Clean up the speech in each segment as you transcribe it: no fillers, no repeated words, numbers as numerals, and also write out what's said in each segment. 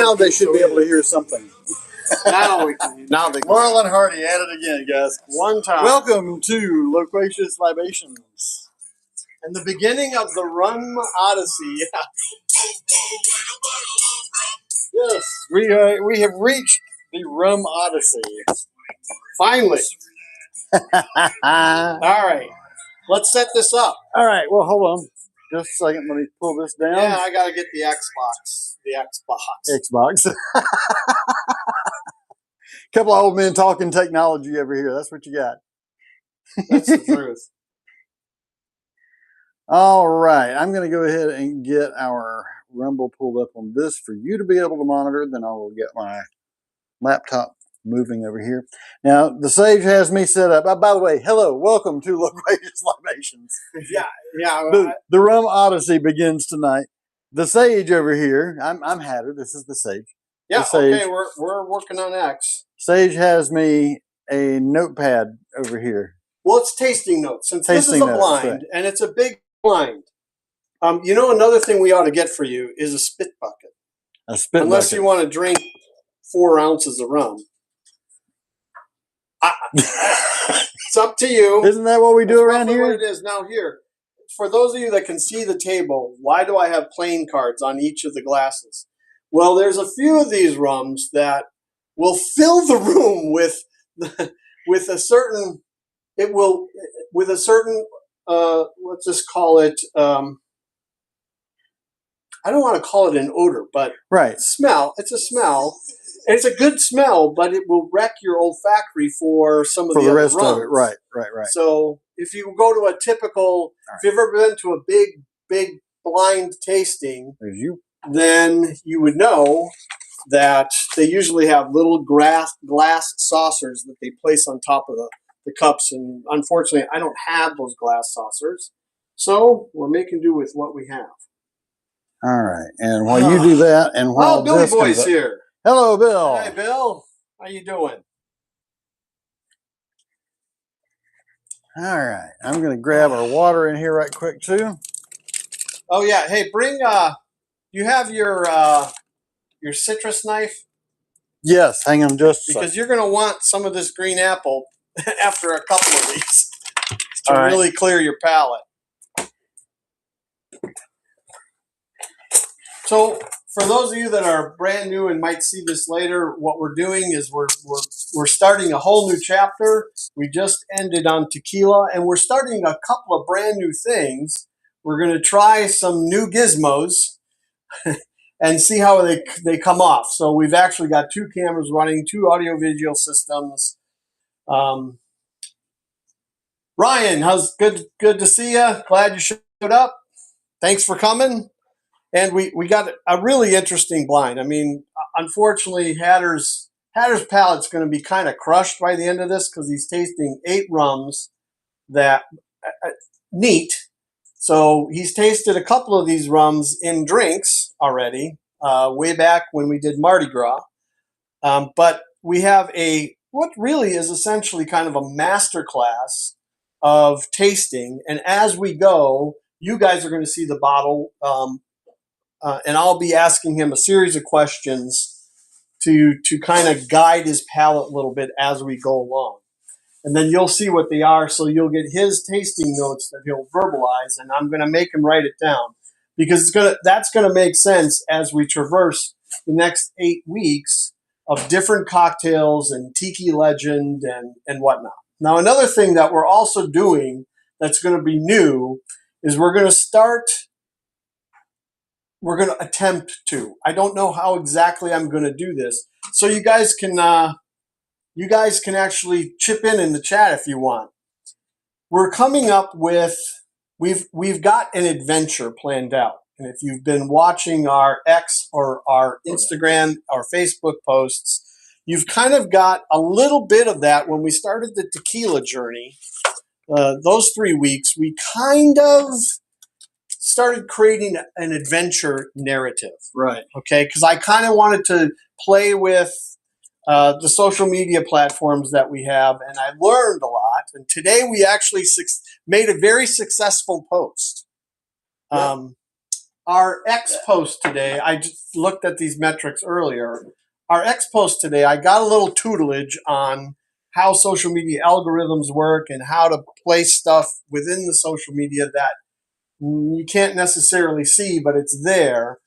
Now they should be able to hear something. Now we can. Now they can. Marlon Hardy at it again, guys. One time. Welcome to Loquacious Libations. And the beginning of the Rum Odyssey. Yes, we have reached the Rum Odyssey. Finally. All All right. Let's set this up. right, well, hold on. Just a second. Let me pull this down. Yeah, I got to get the Xbox. The Xbox. Xbox. Couple of old men talking technology over here. That's what you got. That's the truth. All right. I'm going to go ahead and get our Rumble pulled up on this for you to be able to monitor. Then I will get my laptop moving over here. Now, the Sage has me set up. By the way, hello. Welcome to Loquacious Libations. Yeah. The Rum Odyssey begins tonight. The Sage over here, I'm Hatter. This is the Sage. Yeah, Sage. okay. We're working on X. Sage has me a notepad over here. Well, it's tasting notes. Since this is a Tasting notes, blind, right. and it's a big blind. You know, another thing we ought to get for you is a spit bucket. A spit Unless bucket. you want to drink 4 ounces of rum. It's up to you. Isn't that what we do around here? What it is. Now here, for those of you that can see the table, why do I have playing cards on each of the glasses? Well, there's a few of these rums that will fill the room with a certain. It will with a certain. Let's just call it. I don't want to call it an odor, but right. Smell. It's a smell. It's a good smell, but it will wreck your olfactory for some of the rest rums. of it. Right. So if you go to a typical, if you've ever been to a big blind tasting, then you would know that they usually have little glass saucers that they place on top of the cups. And unfortunately, I don't have those glass saucers. So we're making do with what we have. All right. And while you do that, and while Billy Boy's here. Hello, Bill. Hey, Bill. How you doing? All right. I'm going to grab our water in here right quick, too. Oh, yeah. Hey, bring, you have your citrus knife? Yes. Hang on just a Because you're going to want some of this green apple after a couple of these to really clear your palate. So, for those of you that are brand new and might see this later, what we're doing is we're starting a whole new chapter. We just ended on tequila, and we're starting a couple of brand new things. We're going to try some new gizmos and see how they come off. So we've actually got 2 cameras running, 2 audio-visual systems. Ryan, how's good to see you? Glad you showed up. Thanks for coming. And we got a really interesting blind. I mean, unfortunately, Hatter's palate's going to be kind of crushed by the end of this because he's tasting 8 rums that neat. So he's tasted a couple of these rums in drinks already, way back when we did Mardi Gras. But we have what really is essentially kind of a master class of tasting. And as we go, you guys are going to see the bottle. And I'll be asking him a series of questions to kind of guide his palate a little bit as we go along. And then you'll see what they are, so you'll get his tasting notes that he'll verbalize, and I'm going to make him write it down because that's going to make sense as we traverse the next 8 weeks of different cocktails and tiki legend and whatnot. Now, another thing that we're also doing that's going to be new is we're going to attempt to. I don't know how exactly I'm going to do this. So you guys can actually chip in the chat if you want. We're coming up with, we've got an adventure planned out. And if you've been watching our X or our Instagram or Facebook posts, you've kind of got a little bit of that when we started the tequila journey. Those 3 weeks, we kind of started creating an adventure narrative. Right. Okay, because I kind of wanted to play with the social media platforms that we have, and I learned a lot. And today we actually made a very successful post. our X post today, I just looked at these metrics earlier. Our X post today, I got a little tutelage on how social media algorithms work and how to place stuff within the social media that you can't necessarily see, but it's there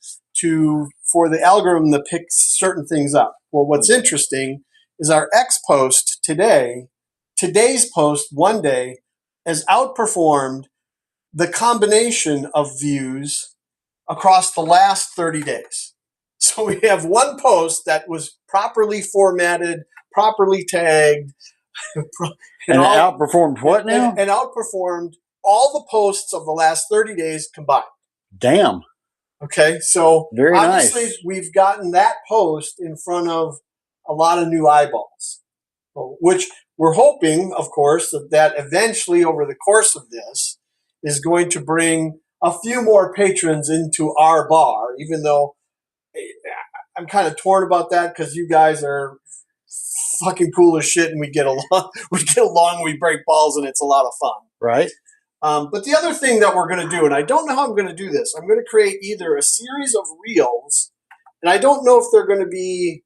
for the algorithm to pick certain things up. Well, what's interesting is our X post today's post one day has outperformed the combination of views across the last 30 days. So we have one post that was properly formatted, properly tagged, and it outperformed what now? And outperformed all the posts of the last 30 days combined. Damn. Okay, so very obviously nice. We've gotten that post in front of a lot of new eyeballs, which we're hoping, of course, that eventually over the course of this is going to bring a few more patrons into our bar, even though I'm kind of torn about that because you guys are fucking cool as shit and we get along, we break balls, and it's a lot of fun. Right. But the other thing that we're going to do, and I don't know how I'm going to do this, I'm going to create either a series of reels, and I don't know if they're going to be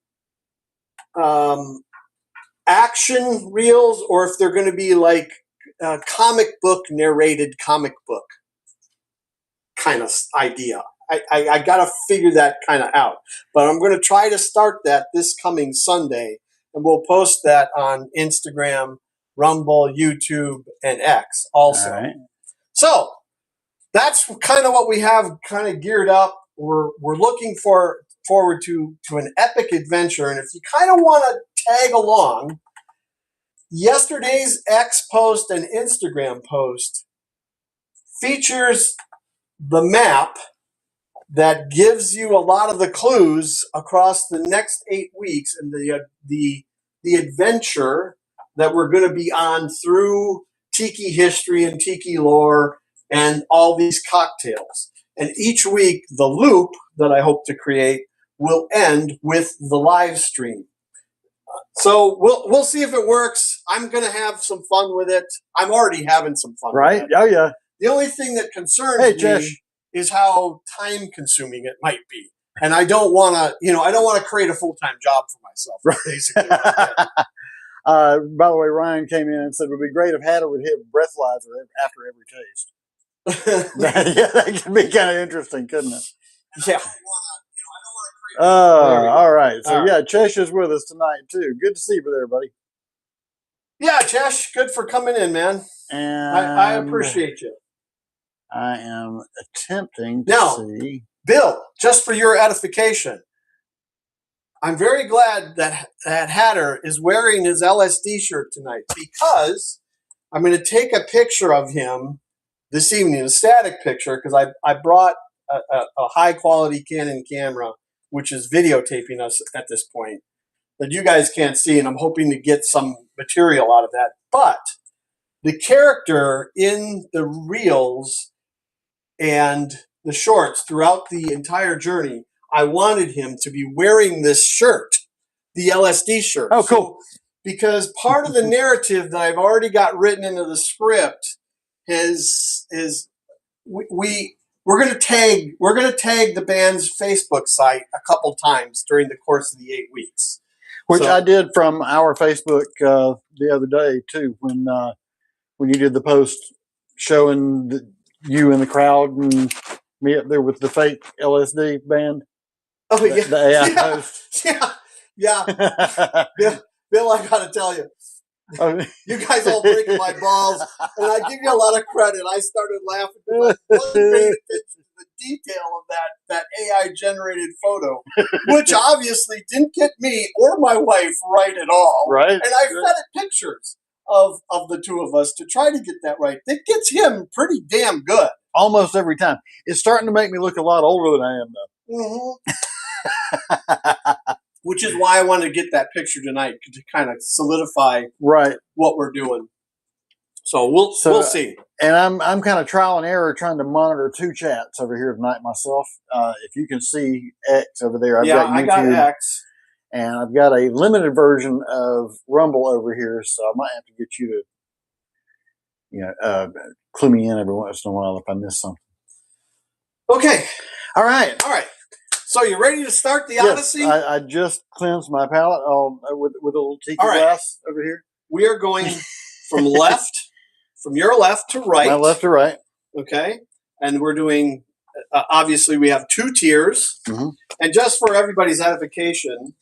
action reels or if they're going to be like comic book narrated comic book kind of idea. I got to figure that kind of out. But I'm going to try to start that this coming Sunday, and we'll post that on Instagram, Rumble, YouTube, and X also. All right. So that's kind of what we have kind of geared up. We're looking forward to an epic adventure. And if you kind of want to tag along, yesterday's X post and Instagram post features the map that gives you a lot of the clues across the next 8 weeks and the adventure that we're going to be on through tiki history and tiki lore and all these cocktails. And each week, the loop that I hope to create will end with the live stream. So we'll see if it works. I'm going to have some fun with it. I'm already having some fun right? with it. Oh, yeah. The only thing that concerns me is how time consuming it might be. And I don't want to create a full-time job for myself, basically. By the way, Ryan came in and said it would be great if Hatter would hit breathalyzer after every taste. Yeah, that could be kind of interesting, couldn't it? Yeah. All right. So, yeah, Chesh is with us tonight, too. Good to see you there, buddy. Yeah, Chesh, good for coming in, man. And I appreciate you. I am attempting to see. Bill, just for your edification, I'm very glad that Hatter is wearing his LSD shirt tonight because I'm going to take a picture of him this evening, a static picture, because I brought a high-quality Canon camera, which is videotaping us at this point, that you guys can't see, and I'm hoping to get some material out of that. But the character in the reels and the shorts throughout the entire journey, I wanted him to be wearing this shirt, the LSD shirt. Oh, cool. Because part of the narrative that I've already got written into the script is we're going to tag the band's Facebook site a couple times during the course of the 8 weeks. Which I did from our Facebook the other day too, when you did the post showing you in the crowd and me up there with the fake LSD band. Oh yeah, the AI post. Yeah. Bill, I gotta tell you, you guys all breaking my balls, and I give you a lot of credit. I started laughing because I wasn't paying attention to the detail of that AI generated photo, which obviously didn't get me or my wife right at all. Right. And I fed it pictures of the two of us to try to get that right. It gets him pretty damn good. Almost every time. It's starting to make me look a lot older than I am, though. Mm-hmm. Which is why I wanted to get that picture tonight to kind of solidify what we're doing. So we'll see. And I'm kind of trial and error trying to monitor 2 chats over here tonight myself. If you can see X over there, I've got YouTube. I got X. And I've got a limited version of Rumble over here, so I might have to get you to, clue me in every once in a while if I miss something. Okay. All right. All right. So you ready to start the Odyssey? I just cleansed my palate with a little tiki glass over here. We are going from your left to right. My left to right. Okay. And we're doing, obviously, we have 2 tiers. Mm-hmm. And just for everybody's edification,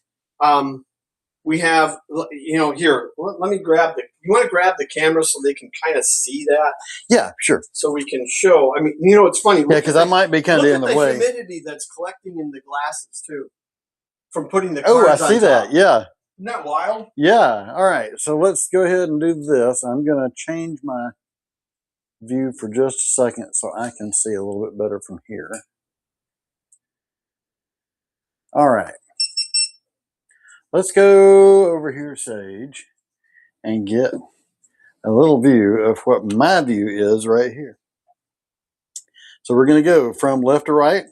we have, here, let me grab you want to grab the camera so they can kind of see that? Yeah, sure. So we can show, it's funny. Yeah, because I might be kind of in the way. Look at the humidity that's collecting in the glasses, too, from putting the cards on top. Oh, I see that, yeah. Isn't that wild? Yeah, all right. So let's go ahead and do this. I'm going to change my view for just a second so I can see a little bit better from here. All right. Let's go over here, Sage, and get a little view of what my view is right here. So we're going to go from left to right.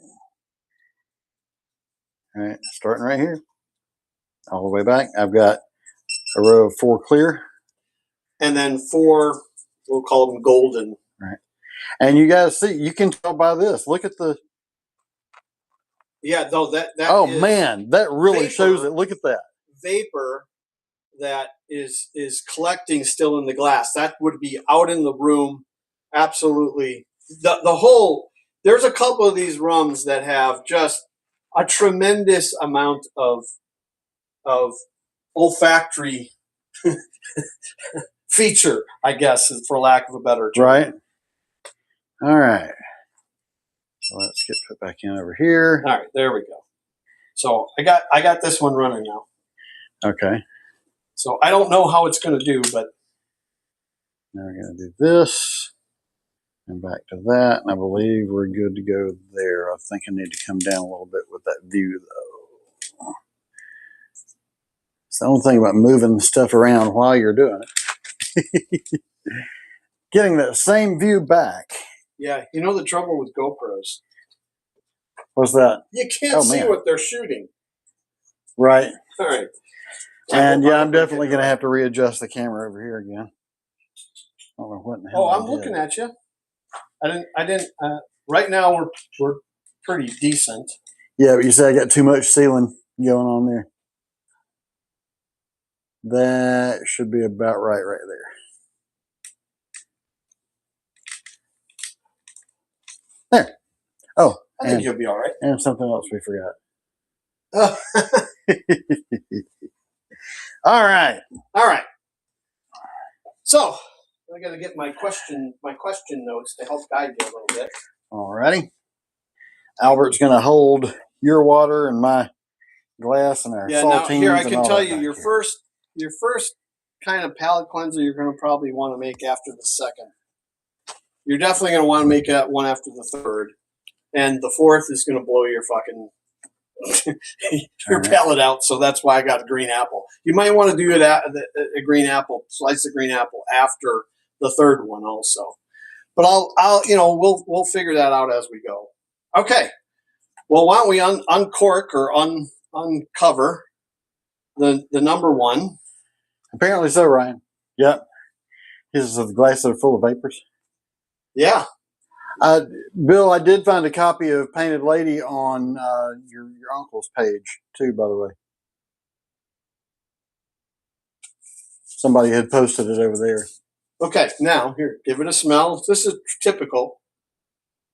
All right, starting right here, all the way back. I've got a row of 4 clear. And then 4, we'll call them golden. Right. And you guys see, you can tell by this. Look at the... Yeah, though that oh, man, that really vapor, shows it. Look at that. Vapor that is collecting still in the glass. That would be out in the room. Absolutely. The whole, there's a couple of these rums that have just a tremendous amount of olfactory feature, I guess, for lack of a better term. Right. All right. So let's get put back in over here. All right, there we go. So I got this one running now. Okay. So I don't know how it's going to do, but now we're going to do this and back to that. And I believe we're good to go there. I think I need to come down a little bit with that view, though. It's the only thing about moving stuff around while you're doing it. Getting that same view back. Yeah, the trouble with GoPros. What's that? You can't see what they're shooting. Right. All right. And yeah, I'm definitely going to have to readjust the camera over here again. I don't know what in the hell. Oh, I'm looking at you. I didn't. Right now we're pretty decent. Yeah, but you said I got too much ceiling going on there. That should be about right there. There. Oh, I think you'll be all right. And something else we forgot. Oh. All right. All right. So I got to get my question notes to help guide you a little bit. All righty. Albert's going to hold your water and my glass and our saltines. Now here I can tell you your first kind of palate cleanser you're going to probably want to make after the second. You're definitely going to want to make that one after the third, and the fourth is going to blow your fucking your palate out. So that's why I got a green apple. You might want to do it at a green apple, slice a green apple after the third one also. But we'll figure that out as we go. Okay. Well, why don't we uncork or uncover the number one? Apparently so, Ryan. Yep. His glass are full of vapors. Yeah. Bill, I did find a copy of Painted Lady on your uncle's page too, by the way. Somebody had posted it over there. Okay, now here, give it a smell. This is typical.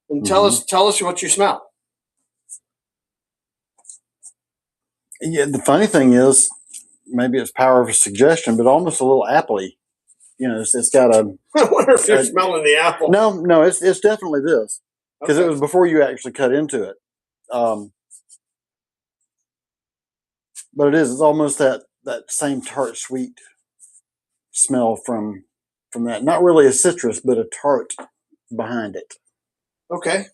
And tell us what you smell. Yeah, the funny thing is, maybe it's power of suggestion, but almost a little appley. It's got a. I wonder if you're smelling the apple. No, it's definitely this because it was before you actually cut into it. But it is. It's almost that same tart sweet smell from that. Not really a citrus, but a tart behind it. Okay.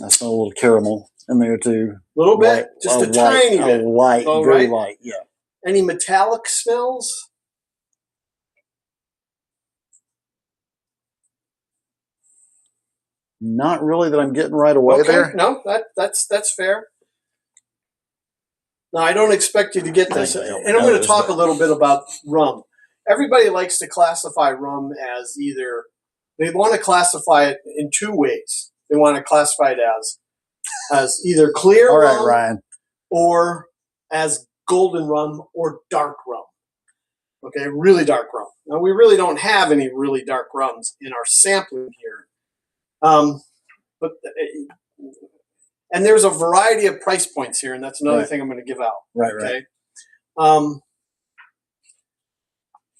I smell a little caramel in there too. A little bit, just a tiny bit. Light, very light. Yeah. Any metallic smells? Not really that I'm getting right away there. No, that's fair. Now, I don't expect you to get this. And I'm going to talk a little bit about rum. Everybody likes to classify rum as either they want to classify it in two ways. They want to classify it as either clear All right, rum Ryan. or as golden rum or dark rum. Okay, really dark rum. Now, we really don't have any really dark rums in our sampling here. But and there's a variety of price points here, and that's another thing I'm going to give out. Right, okay? right.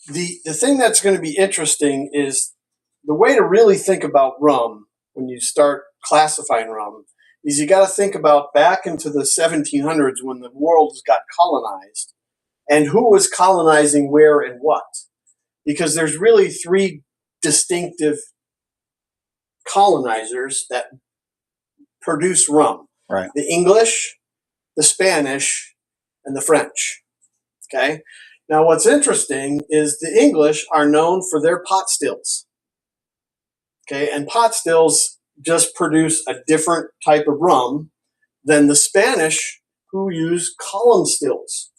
The thing that's going to be interesting is the way to really think about rum when you start classifying rum is you got to think about back into the 1700s when the world got colonized and who was colonizing where and what. Because there's really three distinctive colonizers that produce rum. Right. The English, the Spanish, and the French. Okay? Now, what's interesting is the English are known for their pot stills. Okay? And pot stills just produce a different type of rum than the Spanish, who use column stills.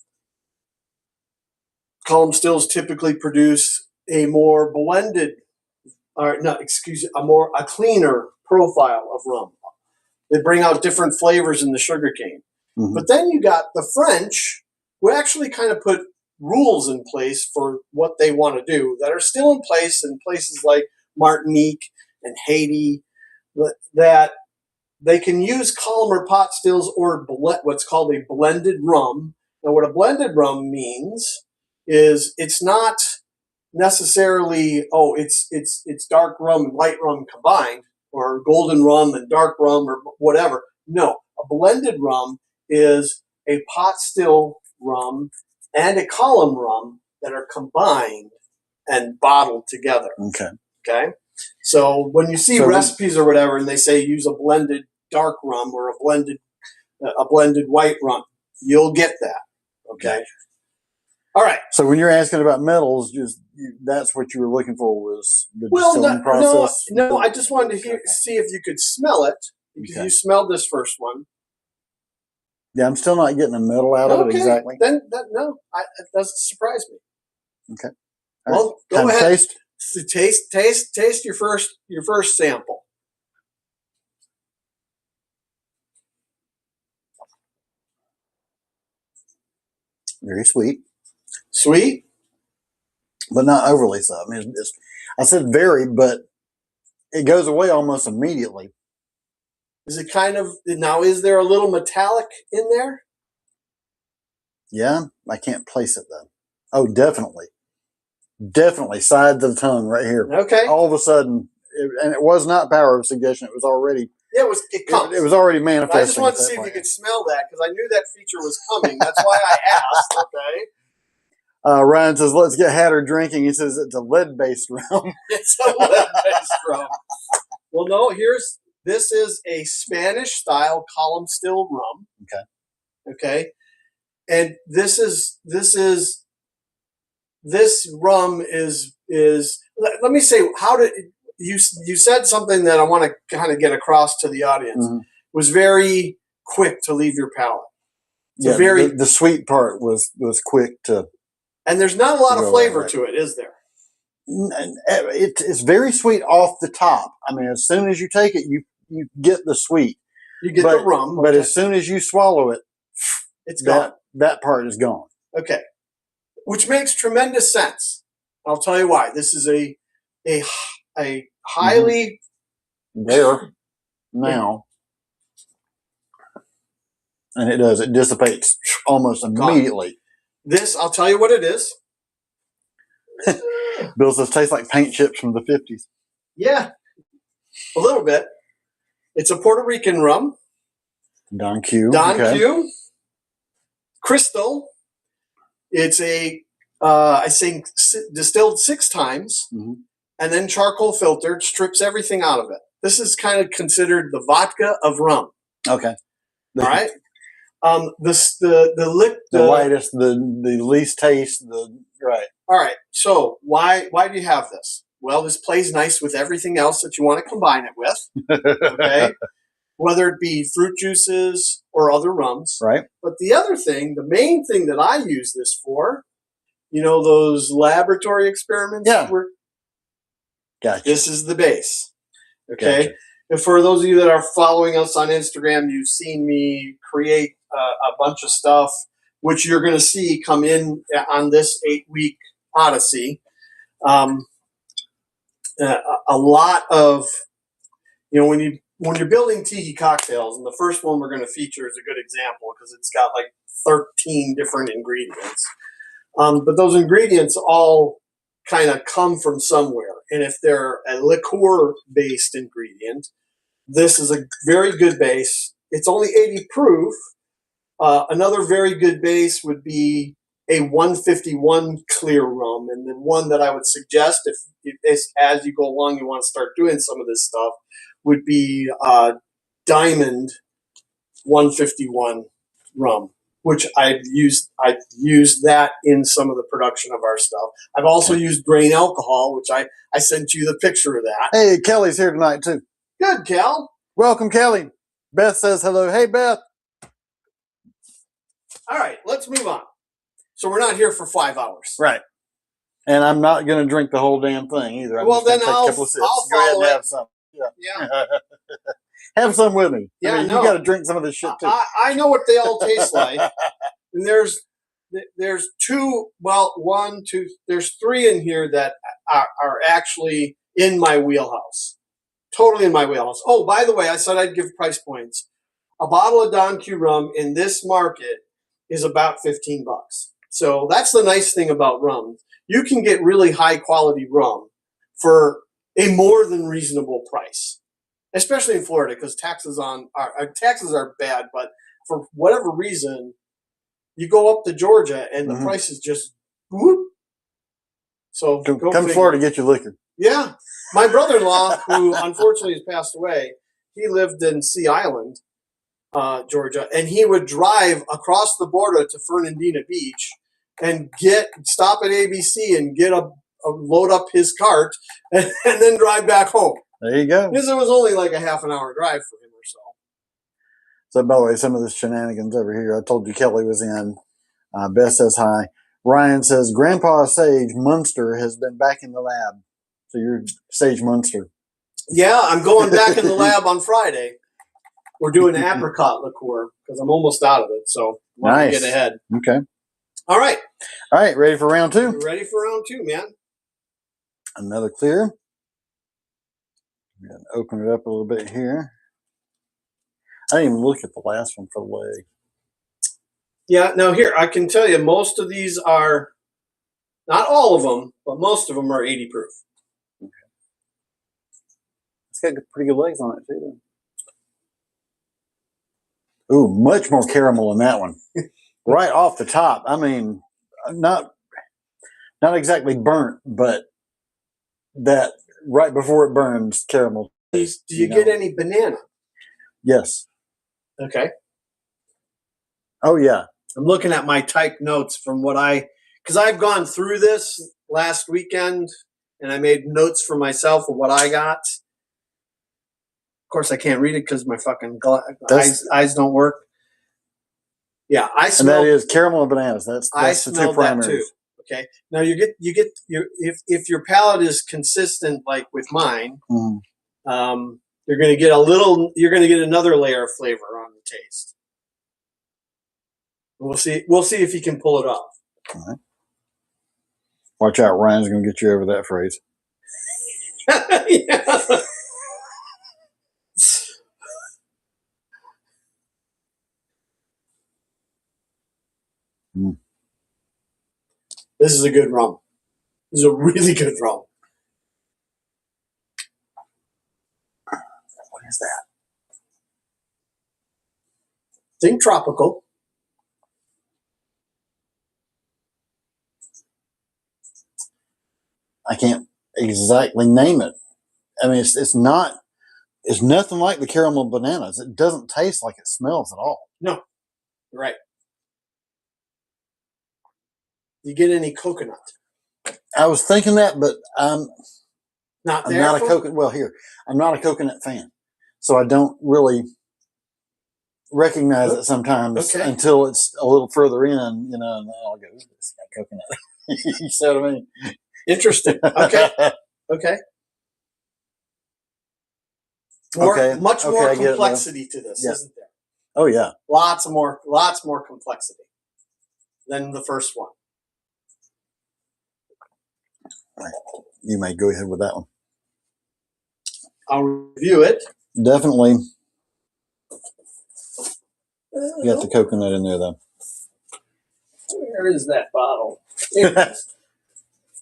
Column stills typically produce a more blended, a cleaner profile of rum. They bring out different flavors in the sugarcane. Mm-hmm. But then you got the French, who actually kind of put rules in place for what they want to do that are still in place in places like Martinique and Haiti, that they can use column or pot stills or what's called a blended rum. Now, what a blended rum means is it's not necessarily, it's dark rum and light rum combined, or golden rum and dark rum, or whatever. No, a blended rum is a pot still rum and a column rum that are combined and bottled together. Okay. So when you see recipes or whatever, and they say use a blended dark rum or a blended white rum, you'll get that. Okay. All right. So when you're asking about metals, that's what you were looking for was the distilling process? No, I just wanted to see if you could smell it. Because you smelled this first one. Yeah, I'm still not getting a metal out of it exactly. Then it doesn't surprise me. Okay. Well, go ahead. Taste your first sample. Very sweet. Sweet? But not overly so. I mean, I said very, but it goes away almost immediately. Is it is there a little metallic in there? Yeah, I can't place it though. Oh, definitely. Definitely. Sides of the tongue right here. Okay. All of a sudden, and it was not power of suggestion. It was already. Yeah, it was already manifesting. I just wanted to see if you could smell that because I knew that feature was coming. That's why I asked. Okay. Ryan says, "Let's get Hatter drinking." He says it's a lead-based rum. It's a lead-based rum. Well, no. This is a Spanish-style column still rum. Okay. And this rum is. Let me say, how did you said something that I want to kind of get across to the audience? Mm-hmm. Was very quick to leave your palate. The sweet part was quick to. And there's not a lot of flavor to it, is there? It's very sweet off the top. I mean, as soon as you take it, you get the sweet. You get the rum. But as soon as you swallow it, it's gone. That part is gone. Okay. Which makes tremendous sense. I'll tell you why. This is a highly there now. And it dissipates almost immediately. This, I'll tell you what it is. Bill says tastes like paint chips from the 50s. Yeah, a little bit. It's a Puerto Rican rum. Don Q. Q. Crystal. It's I think distilled 6 times and then charcoal filtered, strips everything out of it. This is kind of considered the vodka of rum. Okay. All right. The lightest, the least taste, right. All right. So why do you have this? Well, this plays nice with everything else that you want to combine it with. Okay. Whether it be fruit juices or other rums. Right. But the main thing that I use this for, those laboratory experiments. Yeah. Gotcha. This is the base. Okay. Gotcha. And for those of you that are following us on Instagram, you've seen me create a bunch of stuff, which you're going to see come in on this 8-week Odyssey. A lot of, when you're building tiki cocktails, and the first one we're going to feature is a good example because it's got like 13 different ingredients. But those ingredients all kind of come from somewhere. And if they're a liqueur-based ingredient, this is a very good base. It's only 80 proof. Another very good base would be a 151 clear rum. And then one that I would suggest, if as you go along you want to start doing some of this stuff, would be Diamond 151 rum, which I've used that in some of the production of our stuff. I've also used grain alcohol, which I sent you the picture of that. Hey, Kelly's here tonight too. Good, Cal. Welcome, Kelly. Beth says hello. Hey, Beth. All right, let's move on. So we're not here for 5 hours. Right. And I'm not going to drink the whole damn thing either. Well, then I'll take a couple of sips. I'll Go ahead follow and it. have some. Yeah. Have some with me. Yeah, I mean, you got to drink some of this shit too. I know what they all taste like. And there's two, well, one, two, there's three in here that are actually in my wheelhouse. Totally in my wheelhouse. Oh, by the way, I said I'd give price points. A bottle of Don Q rum in this market is about $15. So that's the nice thing about rum. You can get really high quality rum for a more than reasonable price, especially in Florida, because taxes are bad. But for whatever reason, you go up to Georgia and the price is just whoop. So come to Florida to get your liquor. Yeah, my brother-in-law, who unfortunately has passed away, he lived in Sea Island, Georgia, and he would drive across the border to Fernandina Beach and stop at ABC and get load up his cart and then drive back home. There you go. Because it was only like a half an hour drive for him or so. So, by the way, some of the shenanigans over here, I told you Kelly was in. Beth says hi. Ryan says, Grandpa Sage Munster has been back in the lab. So you're Sage Munster. Yeah, I'm going back in the lab on Friday. We're doing apricot liqueur because I'm almost out of it. So I want to get ahead. Okay. All right. All right. Ready for round two? We're ready for round two, man. Another clear. I'm going to open it up a little bit here. I didn't even look at the last one for the leg. Yeah. Now here, I can tell you most of these are, not all of them, but most of them are 80 proof. Okay. It's got pretty good legs on it too. Ooh, much more caramel in that one. Right off the top. I mean, not exactly burnt, but that right before it burns, caramel. Do you get any banana? Yes. Okay. Oh, yeah. I'm looking at my typed notes from because I've gone through this last weekend and I made notes for myself of what I got. Of course, I can't read it because my fucking eyes don't work. Yeah, I smell. And that is caramel and bananas. That's the two primaries. That too. Okay. Now you get if your palate is consistent like with mine, you're going to get another layer of flavor on the taste. We'll see if he can pull it off. All right. Watch out, Ryan's going to get you over that phrase. Yeah. This is a good rum. This is a really good rum. What is that? Think tropical. I can't exactly name it. I mean, it's nothing like the caramel bananas. It doesn't taste like it smells at all. No, you're right. You get any coconut? I was thinking that, but I'm not a coconut. Well, here, I'm not a coconut fan, so I don't really recognize it sometimes until it's a little further in, and then I'll go, "This got coconut." You see what I mean? Interesting. Okay. Okay. Much more complexity to this, isn't there? Oh yeah. Lots more complexity than the first one. You may go ahead with that one. I'll review it. Definitely. You got the coconut in there, though. Where is that bottle?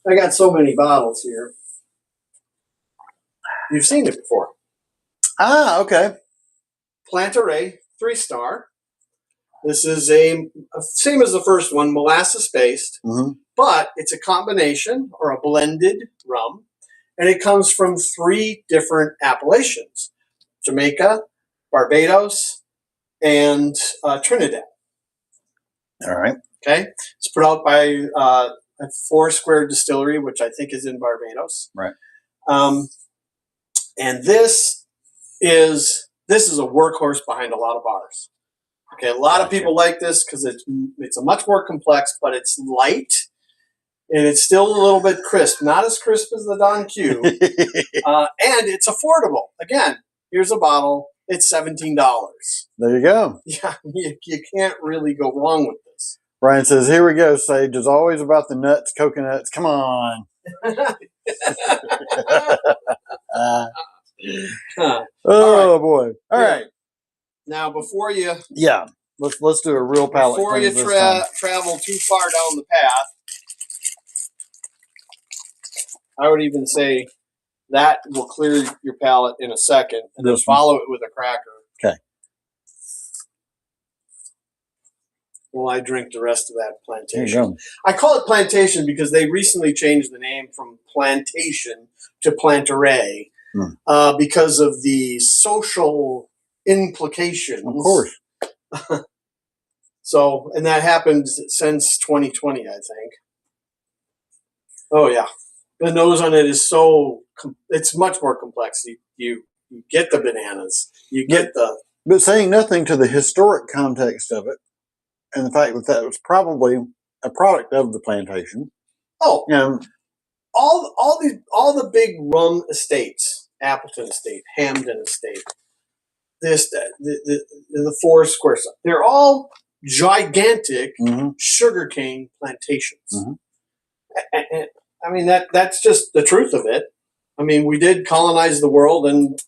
I got so many bottles here. You've seen it before. Ah, okay. Plantaray, 3-star. This is a same as the first one, molasses-based, but it's a combination or a blended rum, and it comes from 3 different appellations: Jamaica, Barbados, and Trinidad. All right. Okay, it's put out by a 4 Square Distillery, which I think is in Barbados. Right. And this is a workhorse behind a lot of bars. Okay, a lot of people like this because it's a much more complex, but it's light and it's still a little bit crisp. Not as crisp as the Don Q, and it's affordable. Again, here's a bottle. It's $17. There you go. Yeah, you can't really go wrong with this. Brian says, "Here we go. Sage is always about the nuts, coconuts. Come on." Oh boy! All right. Now, before you let's do a real palate before you travel too far down the path, I would even say that will clear your palate in a second, and then follow it with a cracker. Okay. Well, I drink the rest of that plantation. I call it plantation because they recently changed the name from plantation to Plantaray because of the social implications. Of course. So, and that happened since 2020, I think. Oh yeah, the nose on it is it's much more complex. You get the bananas, but saying nothing to the historic context of it, and the fact that was probably a product of the plantation. Oh, all the big rum estates, Appleton Estate, Hamden Estate, the 4 Square, they're all gigantic sugarcane plantations. And I mean that's just the truth of it. I mean, we did colonize the world and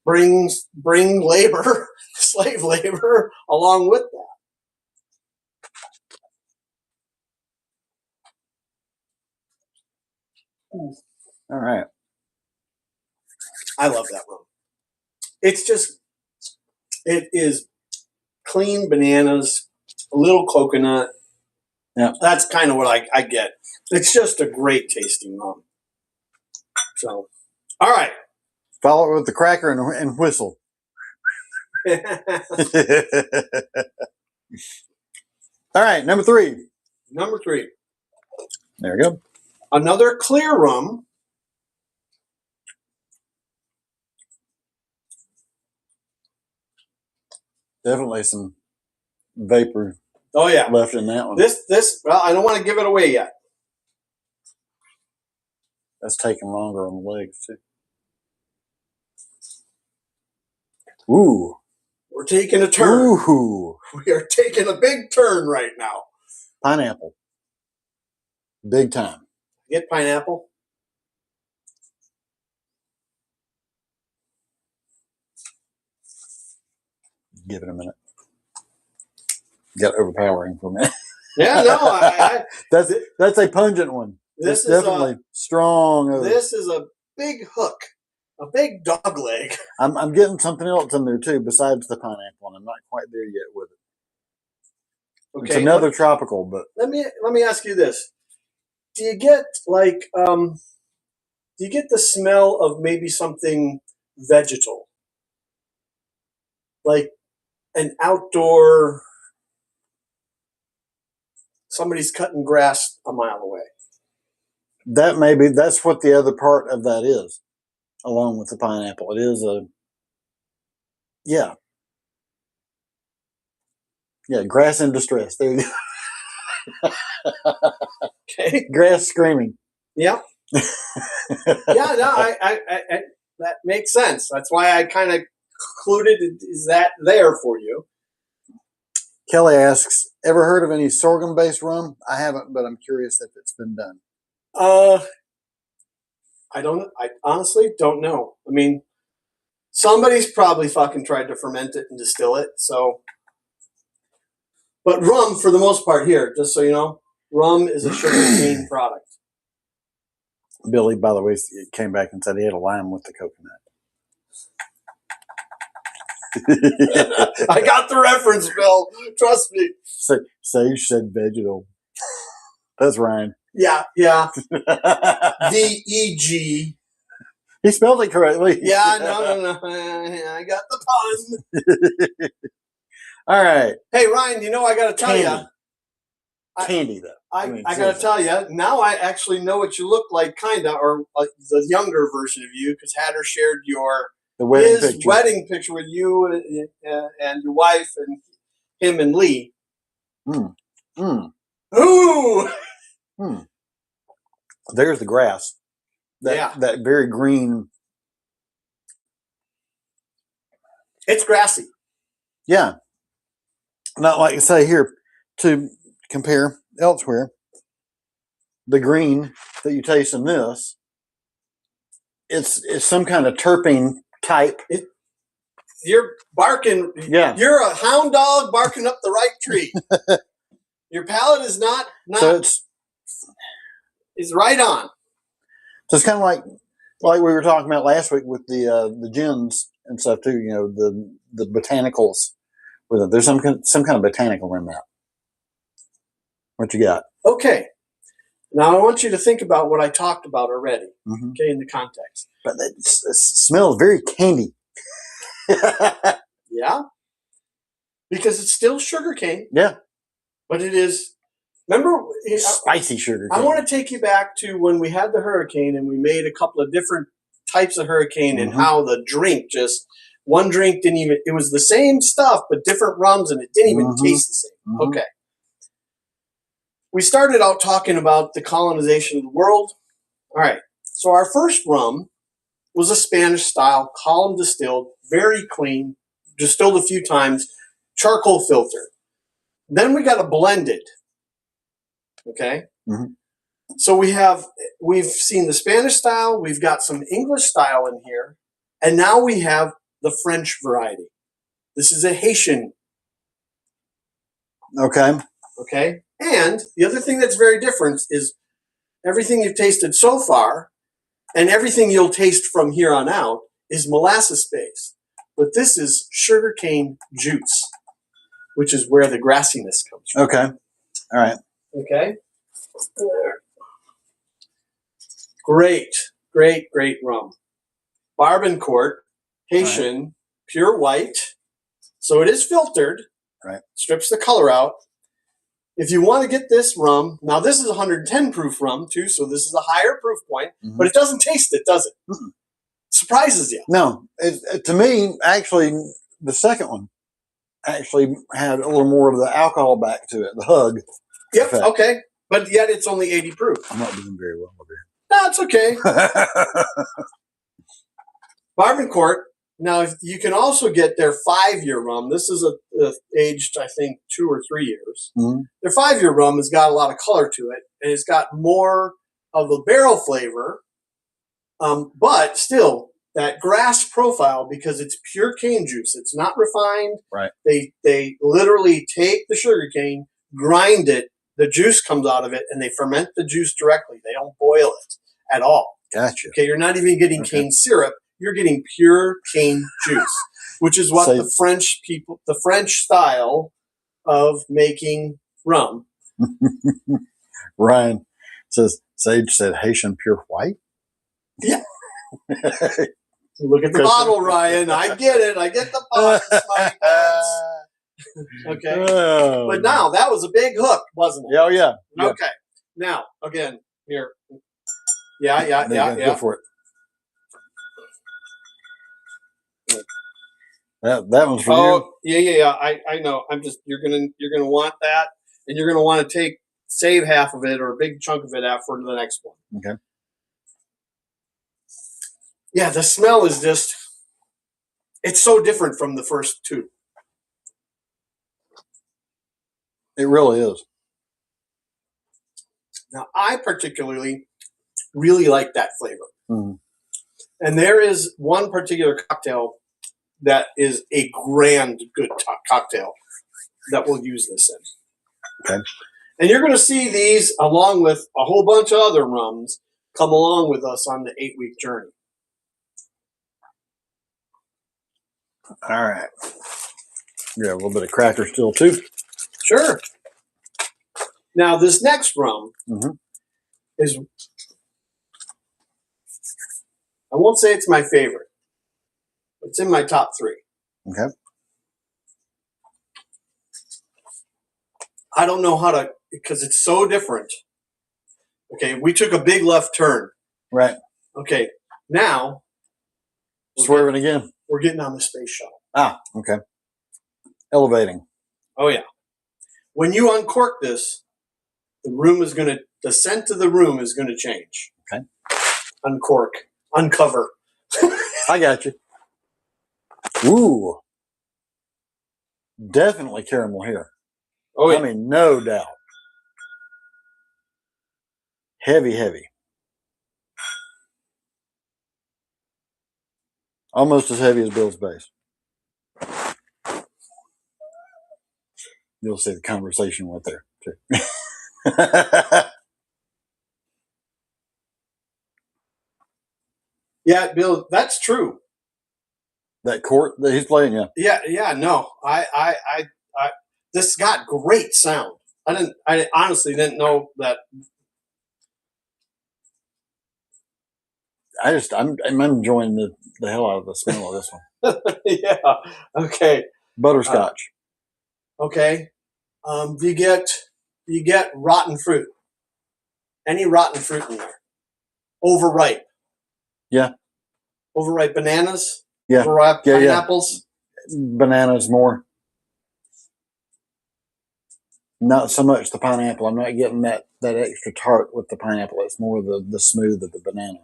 bring labor, slave labor, along with that. All right. I love that rum. It is clean bananas, a little coconut. Yeah. That's kind of what I get. It's just a great tasting rum. So, all right. Follow it with the cracker and whistle. All right, number 3. Number 3. There we go. Another clear rum. Definitely some vapor. Oh yeah, left in that one. Well, I don't want to give it away yet. That's taking longer on the legs too. Ooh. We're taking a turn. Ooh. We are taking a big turn right now. Pineapple. Big time. Get pineapple. Give it a minute. Got overpowering for a minute. Yeah, no, that's a pungent one. This is definitely strong. This is a big hook, a big dog leg. I'm getting something else in there too besides the pineapple, and I'm not quite there yet with it. Okay, it's another tropical, but let me ask you this: do you get the smell of maybe something vegetal, like an outdoor? Somebody's cutting grass a mile away. That's what the other part of that is, along with the pineapple. It is grass in distress. There you go. Okay. Grass screaming. Yeah. Yeah, no, that makes sense. That's why I kind of concluded, is that there for you? Kelly asks, ever heard of any sorghum-based rum? I haven't, but I'm curious if it's been done. I honestly don't know. I mean, somebody's probably fucking tried to ferment it and distill it. So, but rum, for the most part here, just so you know, rum is a sugar cane product. Billy, by the way, came back and said he had a lime with the coconut. I got the reference, Bill. Trust me. Sage said vegetal. That's Ryan. Yeah. VEG. He spelled it correctly. Yeah, no. I got the pun. All right. Hey, Ryan, I got to tell you. Candy, though. I got to tell you, now I actually know what you look like, kind of, or the younger version of you, because Hatter shared his wedding picture with you and your wife and him and Lee. Ooh! There's the grass. That very green. It's grassy. Yeah. Not like, say here, to compare elsewhere, the green that you taste in this, it's some kind of terpene type. You're barking. Yeah. You're a hound dog barking up the right tree. Your palate is not so it's right on. So it's kind of like we were talking about last week with the gins and stuff too. The botanicals with it. There's some kind of botanical in that. What you got? Okay. Now I want you to think about what I talked about already. Mm-hmm. Okay, in the context. But it smells very candy. Yeah. Because it's still sugar cane. Yeah. But it is. Remember, spicy sugar cane. I want to take you back to when we had the hurricane and we made a couple of different types of hurricane and how the drink one drink didn't even, it was the same stuff, but different rums and it didn't even taste the same. Okay. We started out talking about the colonization of the world. All right. So our first rum was a Spanish style, column distilled, very clean, distilled a few times, charcoal filter. Then we got a blended. Okay. So we've seen the Spanish style, we've got some English style in here, and now we have the French variety. This is a Haitian. Okay. And the other thing that's very different is everything you've tasted so far and everything you'll taste from here on out is molasses based. But this is sugarcane juice, which is where the grassiness comes from. Okay. All right. Okay. Great rum. Barbancourt, Haitian, pure white. So it is filtered. Right. Strips the color out. If you want to get this rum, now this is 110 proof rum too, so this is a higher proof point, but it doesn't taste it, does it? Surprises you. No. To me, actually, the second one actually had a little more of the alcohol back to it, the hug. Yep, effect. Okay. But yet it's only 80 proof. I'm not doing very well over That's okay. Barbancourt. Now, you can also get their 5-year rum. This is aged, I think, 2 or 3 years. Their 5-year rum has got a lot of color to it, and it's got more of a barrel flavor, but still that grass profile because it's pure cane juice. It's not refined. Right. They literally take the sugar cane, grind it, the juice comes out of it, and they ferment the juice directly. They don't boil it at all. Gotcha. Okay, you're not even getting cane syrup. You're getting pure cane juice, which is what the French style of making rum. Ryan says, Sage said Haitian pure white. Yeah. Look at the bottle, Ryan. I get it. I get the bottle. Okay. Oh. But now, that was a big hook, wasn't it? Oh, yeah. Okay. Now, again, here. Yeah. Go for it. That one's for you. Yeah. I know. You're gonna want that, and you're gonna want to save half of it or a big chunk of it out for the next one. Okay. Yeah, the smell is just, it's so different from the first two. It really is. Now, I particularly really like that flavor. Mm. And there is one particular cocktail that is a grand good cocktail that we'll use this in. Okay. And you're going to see these along with a whole bunch of other rums come along with us on the 8-week journey. All right. Yeah, a little bit of cracker still too. Sure. Now, this next rum is, I won't say it's my favorite. It's in my top 3. Okay. I don't know how to, because it's so different. Okay, we took a big left turn. Right. Okay, now swerving again. We're getting on the space shuttle. Ah, okay. Elevating. Oh yeah. When you uncork this, the scent of the room is going to change. Okay. Uncork, uncover. I got you. Ooh. Definitely caramel here. Oh yeah. I mean, no doubt. Heavy, heavy. Almost as heavy as Bill's base. You'll see the conversation right there, too. Yeah, Bill, that's true. That court that he's playing, yeah. Yeah, no. I this got great sound. I honestly didn't know that. I'm enjoying the hell out of the smell of this one. Yeah. Okay. Butterscotch. Okay. You get rotten fruit. Any rotten fruit in there? Overripe. Yeah. Overripe bananas. Yeah. Overripe pineapples. Yeah. Bananas more. Not so much the pineapple. I'm not getting that extra tart with the pineapple. It's more the smooth of the banana.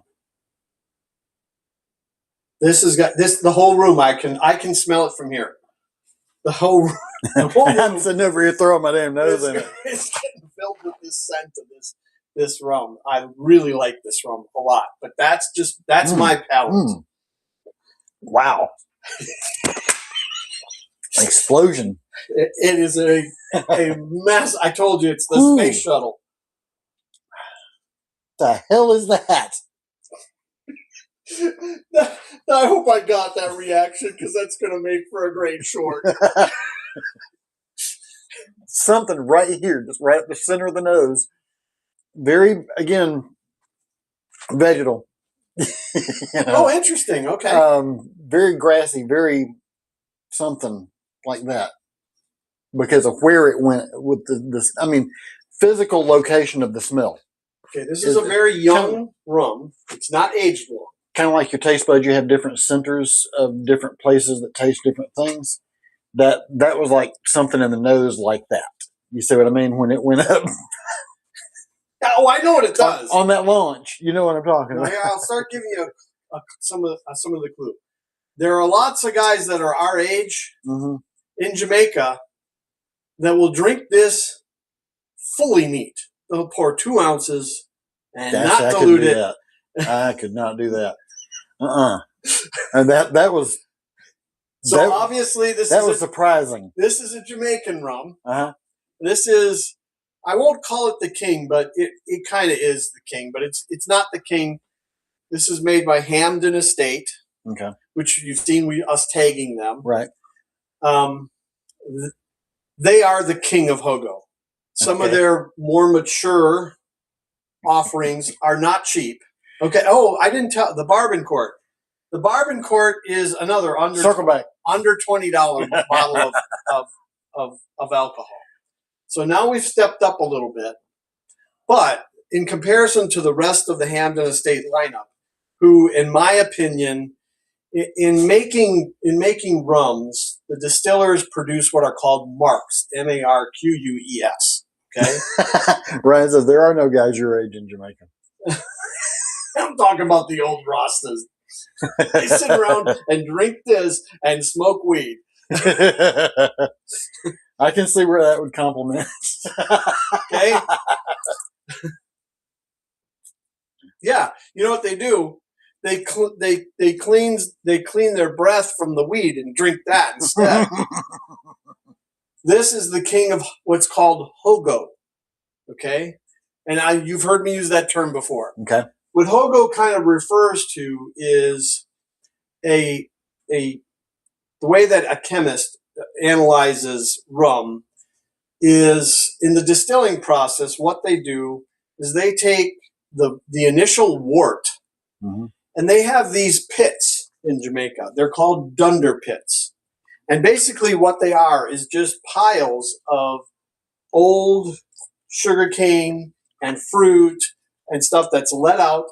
This has got the whole room. I can smell it from here. The whole room. I'm sitting over here throwing my damn nose in it. It's getting filled with this scent of this rum. I really like this rum a lot, but that's my palate. Mm. Wow. Explosion. It is a mess. I told you, it's the space shuttle. The hell is that? I hope I got that reaction, because that's going to make for a great short. Something right here, just right up the center of the nose. Very, again, vegetal. You know? Oh, interesting. Okay. Very grassy, very something like that, because of where it went with this. I mean, physical location of the smell. Okay, this is a very young rum. It's not aged long. Kind of like your taste buds, you have different centers of different places that taste different things. That was like something in the nose like that. You see what I mean? When it went up. Oh, I know what it does. On that launch, you know what I'm talking about. Yeah, I'll start giving you some of the clue. There are lots of guys that are our age in Jamaica that will drink this fully neat. They'll pour 2 ounces and not dilute it. I could not do that. And that was. So obviously this was surprising. This is a Jamaican rum. This is, I won't call it the king, but it kind of is the king, but it's not the king. This is made by Hamden Estate. Okay. Which you've seen us tagging them. Right. They are the king of Hogo. Some of their more mature offerings are not cheap. Okay. Oh, I didn't tell the Bourbon Court. The Bourbon Court is another under $20 bottle of alcohol. So now we've stepped up a little bit, but in comparison to the rest of the Hamden Estate lineup, who, in my opinion, in making rums, the distillers produce what are called marques, M-A-R-Q-U-E-S. Okay. Ryan says there are no guys your age in Jamaica. I'm talking about the old Rastas. They sit around and drink this and smoke weed. I can see where that would complement. Okay. Yeah, you know what they do? They clean their breath from the weed and drink that instead. This is the king of what's called hogo. Okay, and you've heard me use that term before. Okay. What hogo kind of refers to is the way that a chemist analyzes rum is in the distilling process. What they do is they take the initial wort, and they have these pits in Jamaica. They're called dunder pits, and basically what they are is just piles of old sugarcane and fruit and stuff that's let out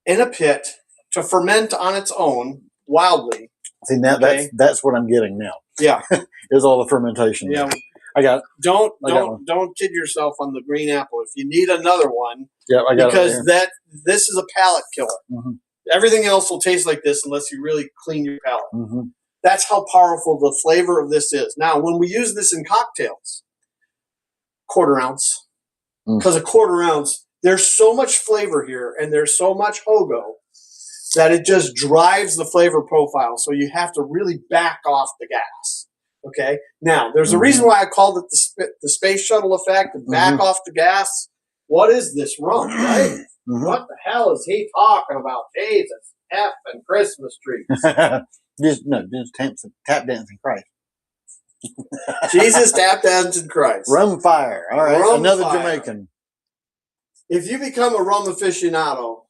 in a pit to ferment on its own wildly. See, now that's what I'm getting now. Yeah, is all the fermentation. Yeah, I got it. Don't kid yourself on the green apple. If you need another one, yeah, I got because it this is a palate killer. Everything else will taste like this unless you really clean your palate. That's how powerful the flavor of this is. Now, when we use this in cocktails, quarter ounce, because a quarter ounce, there's so much flavor here and there's so much hogo that it just drives the flavor profile. So you have to really back off the gas. Okay. Now, there's a reason why I called it the space shuttle effect and back off the gas. What is this rum, right? What the hell is he talking about? Jesus, F and Christmas trees. just tap dancing Christ. Jesus, tap dancing Christ. Rum fire. All right. Rum Another fire. Jamaican. If you become a rum aficionado,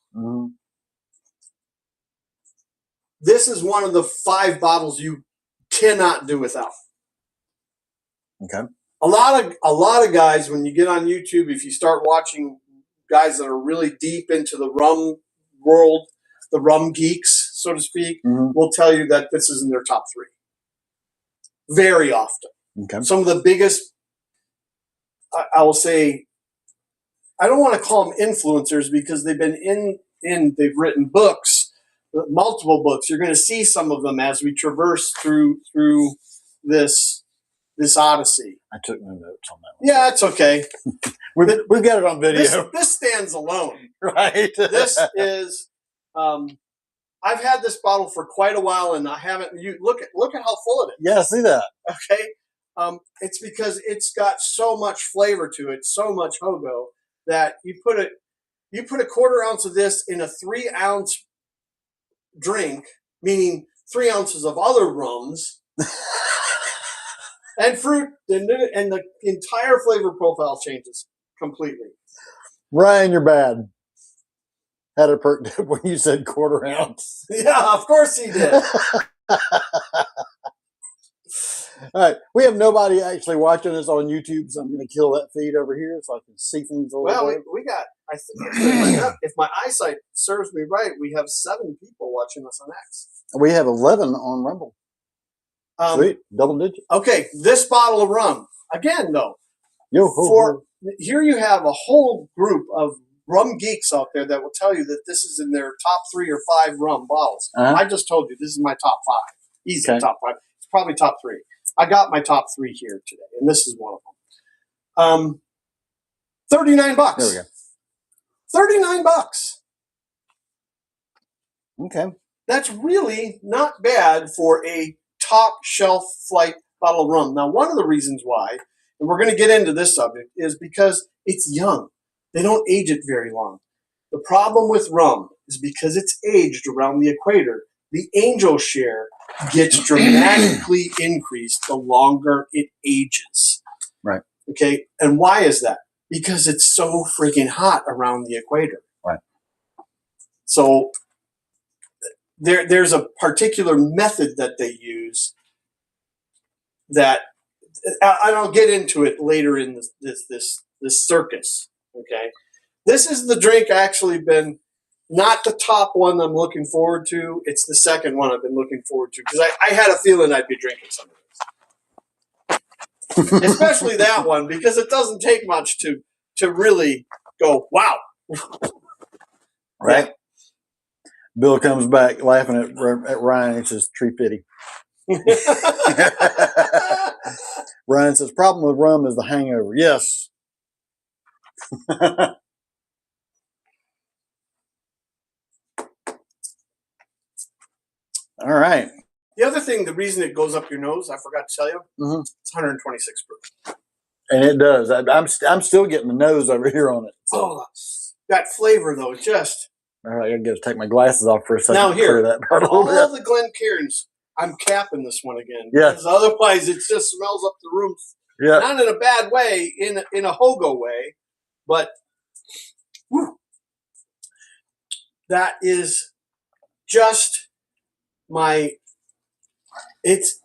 this is one of the 5 bottles you cannot do without. Okay. A lot of guys, when you get on YouTube, if you start watching guys that are really deep into the rum world, the rum geeks, so to speak, will tell you that this is in their top 3. Very often. Okay. Some of the biggest, I will say, I don't want to call them influencers because they've been they've written books, multiple books. You're going to see some of them as we traverse through this Odyssey. I took no notes on that one. Yeah, it's okay. We've got it on video. This stands alone. Right. This is, I've had this bottle for quite a while and I haven't, look at how full it is. Yeah, I see that. Okay. It's because it's got so much flavor to it, so much hogo, that you put a quarter ounce of this in a 3 ounce drink, meaning 3 ounces of other rums and fruit, and the entire flavor profile changes completely. Ryan, you're bad. Had it perked up when you said quarter ounce. Yeah, of course he did. All right, we have nobody actually watching us on YouTube, so I'm going to kill that feed over here so I can see things a little bit. We got, I think, if my eyesight serves me right, we have 7 people watching us on X. We have 11 on Rumble. Sweet, double digit. Okay, this bottle of rum, again, though, here you have a whole group of rum geeks out there that will tell you that this is in their top 3 or 5 rum bottles. I just told you, this is my top 5. Easy top 5. It's probably top 3. I got my top 3 here today, and this is one of them. $39. There we go. $39. Okay. That's really not bad for a top shelf flight bottle of rum. Now, one of the reasons why, and we're going to get into this subject, is because it's young. They don't age it very long. The problem with rum is because it's aged around the equator, the angel share gets dramatically increased the longer it ages. Right. Okay. And why is that? Because it's so freaking hot around the equator. Right. So there's a particular method that they use that I'll get into it later in this circus. Okay. This is the drink actually been not the top one I'm looking forward to. It's the second one I've been looking forward to because I had a feeling I'd be drinking some of this. Especially that one because it doesn't take much to really go, wow. Right. Bill comes back laughing at Ryan. He says, "Tree pity." Ryan says, "Problem with rum is the hangover." Yes. All right. The other thing, the reason it goes up your nose, I forgot to tell you, it's 126 proof. And it does. I'm still getting the nose over here on it. So. Oh, that flavor though, just. All right, I got to take my glasses off for a second. Now to clear that part a little bit. All the Glencairns, I'm capping this one again. Yeah. Because otherwise, it just smells up the room. Yeah. Not in a bad way, in a hogo way, but whew, that is just my. It's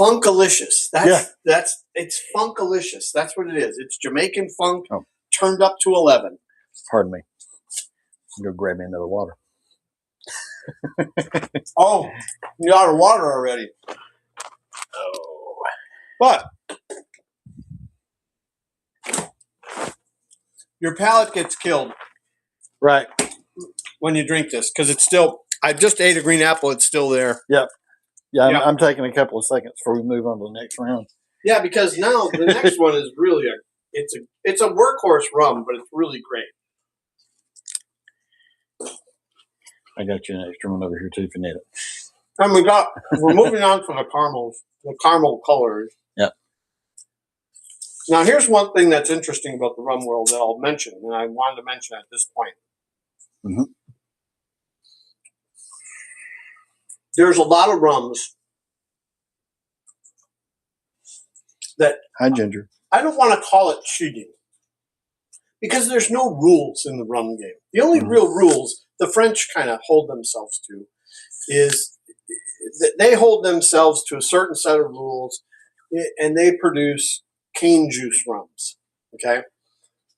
funkalicious. It's funkalicious. That's what it is. It's Jamaican funk turned up to 11. Pardon me. Go grab me another water. Oh, you're out of water already. Oh. But your palate gets killed. Right. When you drink this, because it's still, I just ate a green apple, it's still there. Yep. Yeah, I'm taking a couple of seconds before we move on to the next round. Yeah, because now the next one is really it's a workhorse rum, but it's really great. I got you an extra one over here too if you need it. And we're moving on to the caramel colors. Yep. Now here's one thing that's interesting about the rum world that I'll mention, and I wanted to mention at this point. Mm-hmm. There's a lot of rums that Hi, Ginger. I don't want to call it cheating because there's no rules in the rum game. The only real rules the French kind of hold themselves to is that they hold themselves to a certain set of rules, and they produce cane juice rums. Okay,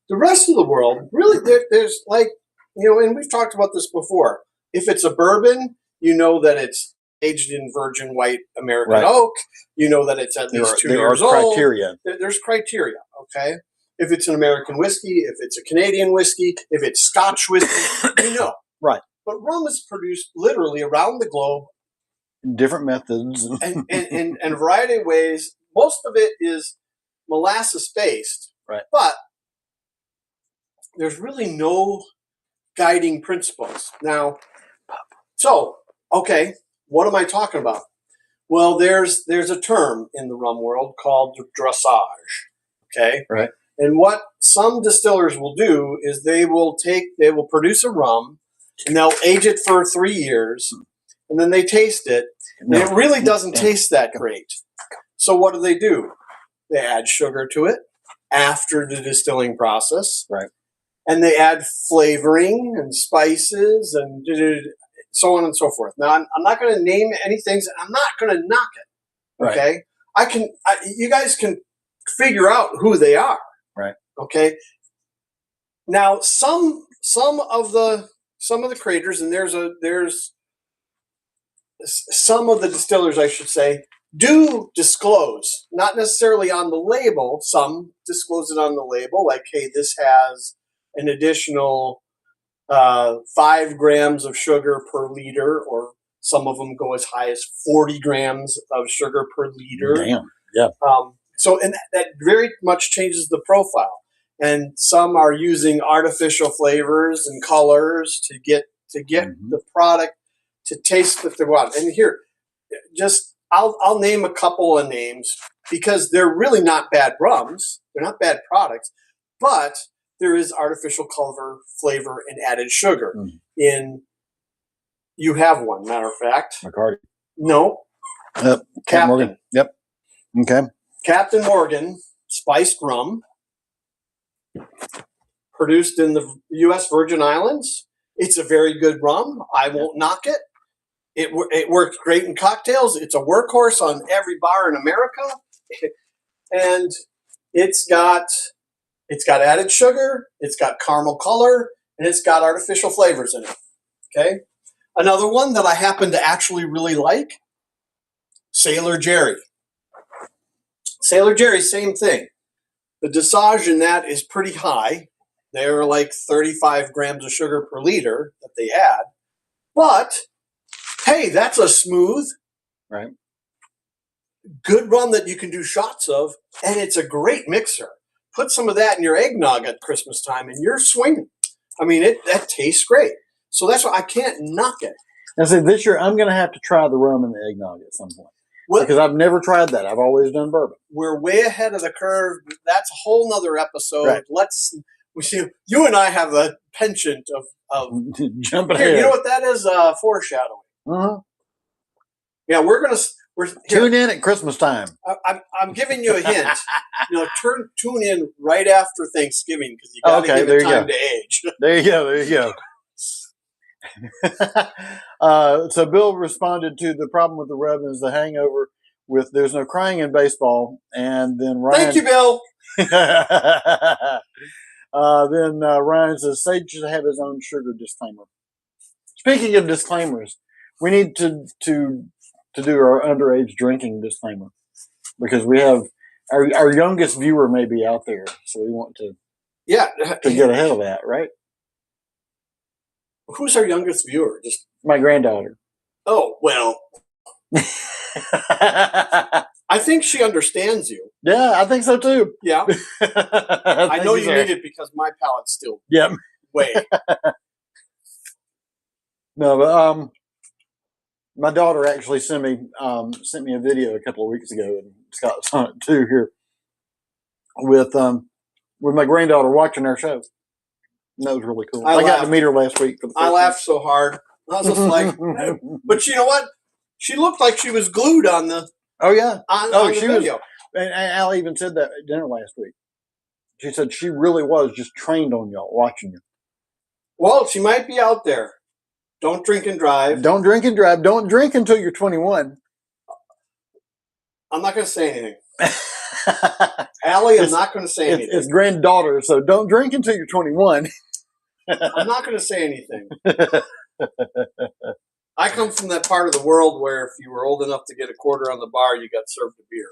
the rest of the world really there's like, and we've talked about this before. If it's a bourbon, you know that it's aged in virgin white American oak. You know that it's at least 2 years old. There's criteria, okay? If it's an American whiskey, if it's a Canadian whiskey, if it's Scotch whiskey, you know. Right. But rum is produced literally around the globe. Different methods. and a variety of ways. Most of it is molasses-based. Right. But there's really no guiding principles. Now, okay, what am I talking about? Well, there's a term in the rum world called dressage. Okay? Right. And what some distillers will do is they will produce a rum and they'll age it for 3 years and then they taste it and it really doesn't taste that great. So what do? They add sugar to it after the distilling process. Right. And they add flavoring and spices and so on and so forth. Now, I'm not going to name any things. I'm not going to knock it. Okay, right. You guys can figure out who they are. Right. Okay. Now, some of the creators, and there's some of the distillers, I should say, do disclose, not necessarily on the label. Some disclose it on the label, like, hey, this has an additional 5 grams of sugar per liter, or some of them go as high as 40 grams of sugar per liter. Damn. Yeah. And that very much changes the profile. And some are using artificial flavors and colors to get the product to taste what they want. And here, I'll name a couple of names because they're really not bad rums. They're not bad products, but there is artificial color, flavor, and added sugar. You have one, matter of fact. McCarty. No. Captain Morgan. Yep. Okay. Captain Morgan spiced rum, produced in the U.S. Virgin Islands. It's a very good rum. I won't knock it. It works great in cocktails. It's a workhorse on every bar in America, and it's got added sugar. It's got caramel color, and it's got artificial flavors in it. Okay. Another one that I happen to actually really like, Sailor Jerry. Sailor Jerry, same thing. The dosage in that is pretty high. They're like 35 grams of sugar per liter that they add. But hey, that's a smooth, Right. good rum that you can do shots of, and it's a great mixer. Put some of that in your eggnog at Christmas time, and you're swinging. I mean, that tastes great. So that's why I can't knock it. And so this year, I'm going to have to try the rum and the eggnog at some point. Well, because I've never tried that. I've always done bourbon. We're way ahead of the curve. That's a whole nother episode. Right. You and I have a penchant of jumping here, ahead. You know what that is? Foreshadowing. Uh-huh. Yeah, we're tune in at Christmas time. I'm giving you a hint. Tune in right after Thanksgiving because you got to give it time to age. There you go. There you go. So Bill responded to the problem with the rub is the hangover with there's no crying in baseball, and then Ryan. Thank you, Bill. Then Ryan says Sage should have his own sugar disclaimer. Speaking of disclaimers, we need to do our underage drinking disclaimer because we have our youngest viewer may be out there, so we want to get ahead of that, right? Who's our youngest viewer? Just my granddaughter. Oh well. I think she understands you. Yeah, I think so too. Yeah. I know you need it because my palate's still way. No, but my daughter actually sent me a video a couple of weeks ago, and Scott's on it too here with my granddaughter watching our show. And that was really cool. I got to meet her last week. I laughed so hard. I was just like, but you know what? She looked like she was glued on the. Oh yeah. On the video. Was. And Al even said that at dinner last week. She said she really was just trained on y'all, watching you. Well, she might be out there. Don't drink and drive. Don't drink and drive. Don't drink until you're 21. I'm not going to say anything. Allie, I'm not going to say anything. It's granddaughter, so don't drink until you're 21. I'm not going to say anything. I come from that part of the world where if you were old enough to get a quarter on the bar, you got served a beer.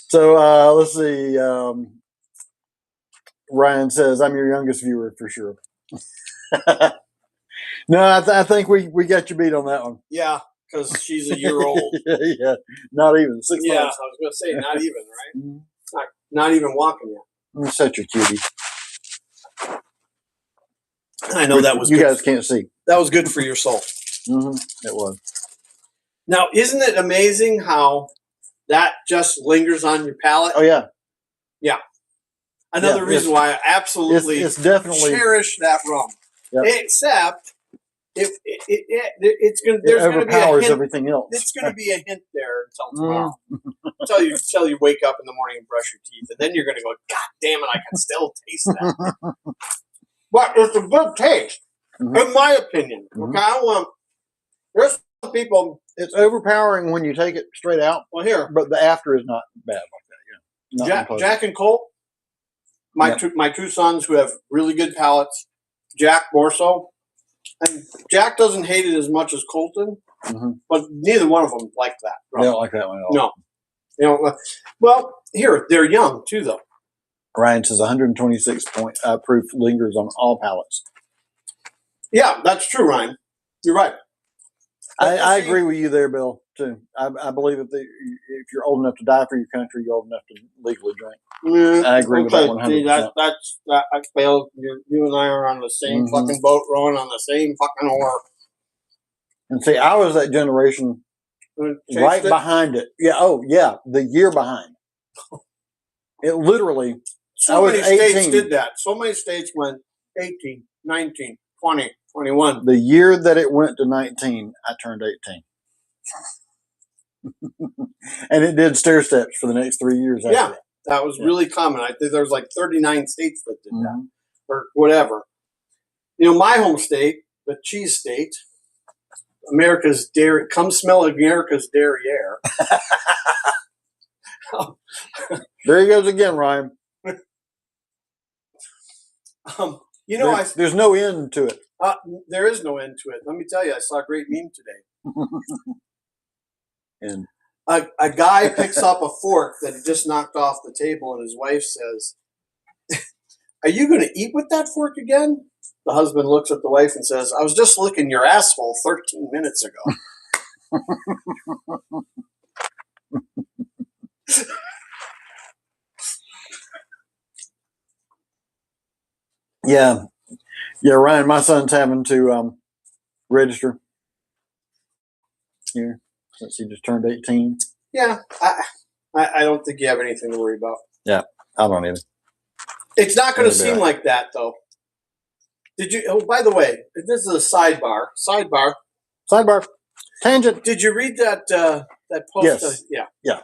So let's see. Ryan says, I'm your youngest viewer for sure. No, I think we got you beat on that one. Yeah, because she's a year old. Yeah, not even 6 months. Yeah, I was going to say not even, right? Mm-hmm. Not even walking yet. You're such a cutie. I know that was you good. guys can't see. That was good for your soul. Mm-hmm. It was. Now, isn't it amazing how that just lingers on your palate? Oh yeah, yeah. Another reason why I absolutely it's definitely cherish that rum. Yep. Except it's going to overpowers everything else. It's going to be a hint there until tomorrow. until you wake up in the morning and brush your teeth, and then you're going to go, God damn it, I can still taste that. But it's a good taste, in my opinion. Okay, I don't want. There's some people. It's overpowering when you take it straight out. Well, here, but the after is not bad like that. Jack and Colt, my two sons who have really good palates. Jack more so, and Jack doesn't hate it as much as Colton, but neither one of them like that. They don't like that one at all. No, well, here they're young too, though. Ryan says 126 proof lingers on all palates. Yeah, that's true, Ryan. You're right. I agree with you there, Bill, too. I believe if you're old enough to die for your country, you're old enough to legally drink. I agree with that 100%. See, I failed. You and I are on the same fucking boat, rowing on the same fucking oar. And see, I was that generation right behind it. Yeah. Oh, yeah. The year behind. It literally. So many states did that. So many states went 18, 19, 20, 21. The year that it went to 19, I turned 18. And it did stair steps for the next 3 years after that was really common. I think there was like 39 states that did that. Or whatever. My home state, the cheese state, America's dairy, come smell America's derriere. There he goes again, Ryan. There's no end to it. There is no end to it. Let me tell you, I saw a great meme today. And a guy picks up a fork that he just knocked off the table, and his wife says, "Are you going to eat with that fork again?" the husband looks at the wife and says, "I was just licking your asshole 13 minutes ago." Yeah. Yeah, Ryan, my son's having to register here since he just turned 18. Yeah, I don't think you have anything to worry about. Yeah, I don't either. It's not going to It'll be seem all right. like that, though. Did you? Oh, by the way, this is a sidebar. Sidebar. Sidebar. Tangent. Did you read that that post? Yes. Yeah. Yeah.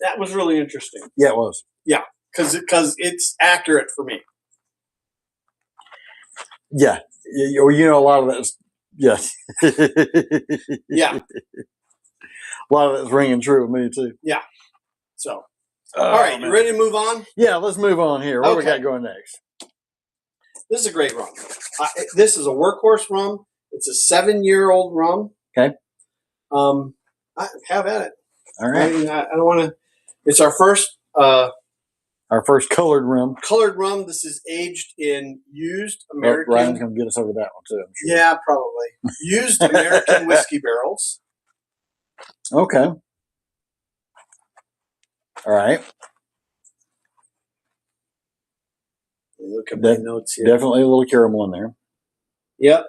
That was really interesting. Yeah, it was. Yeah, because it's accurate for me. Yeah. You know, a lot of that's, yes. Yeah. A lot of that's ringing true with me, too. Yeah. So, all right, you ready to move on? Yeah, let's move on here. What do we Okay. got going next? This is a great rum. This is a workhorse rum. It's a 7-year-old rum. Okay. Have at it. All right. I don't want to. It's our first colored rum. colored rum. This is aged in used American. Ryan's going to get us over that one, too, I'm sure. Yeah, probably. Used American whiskey barrels. Okay. All right. Look at my notes here. Definitely a little caramel in there. Yep.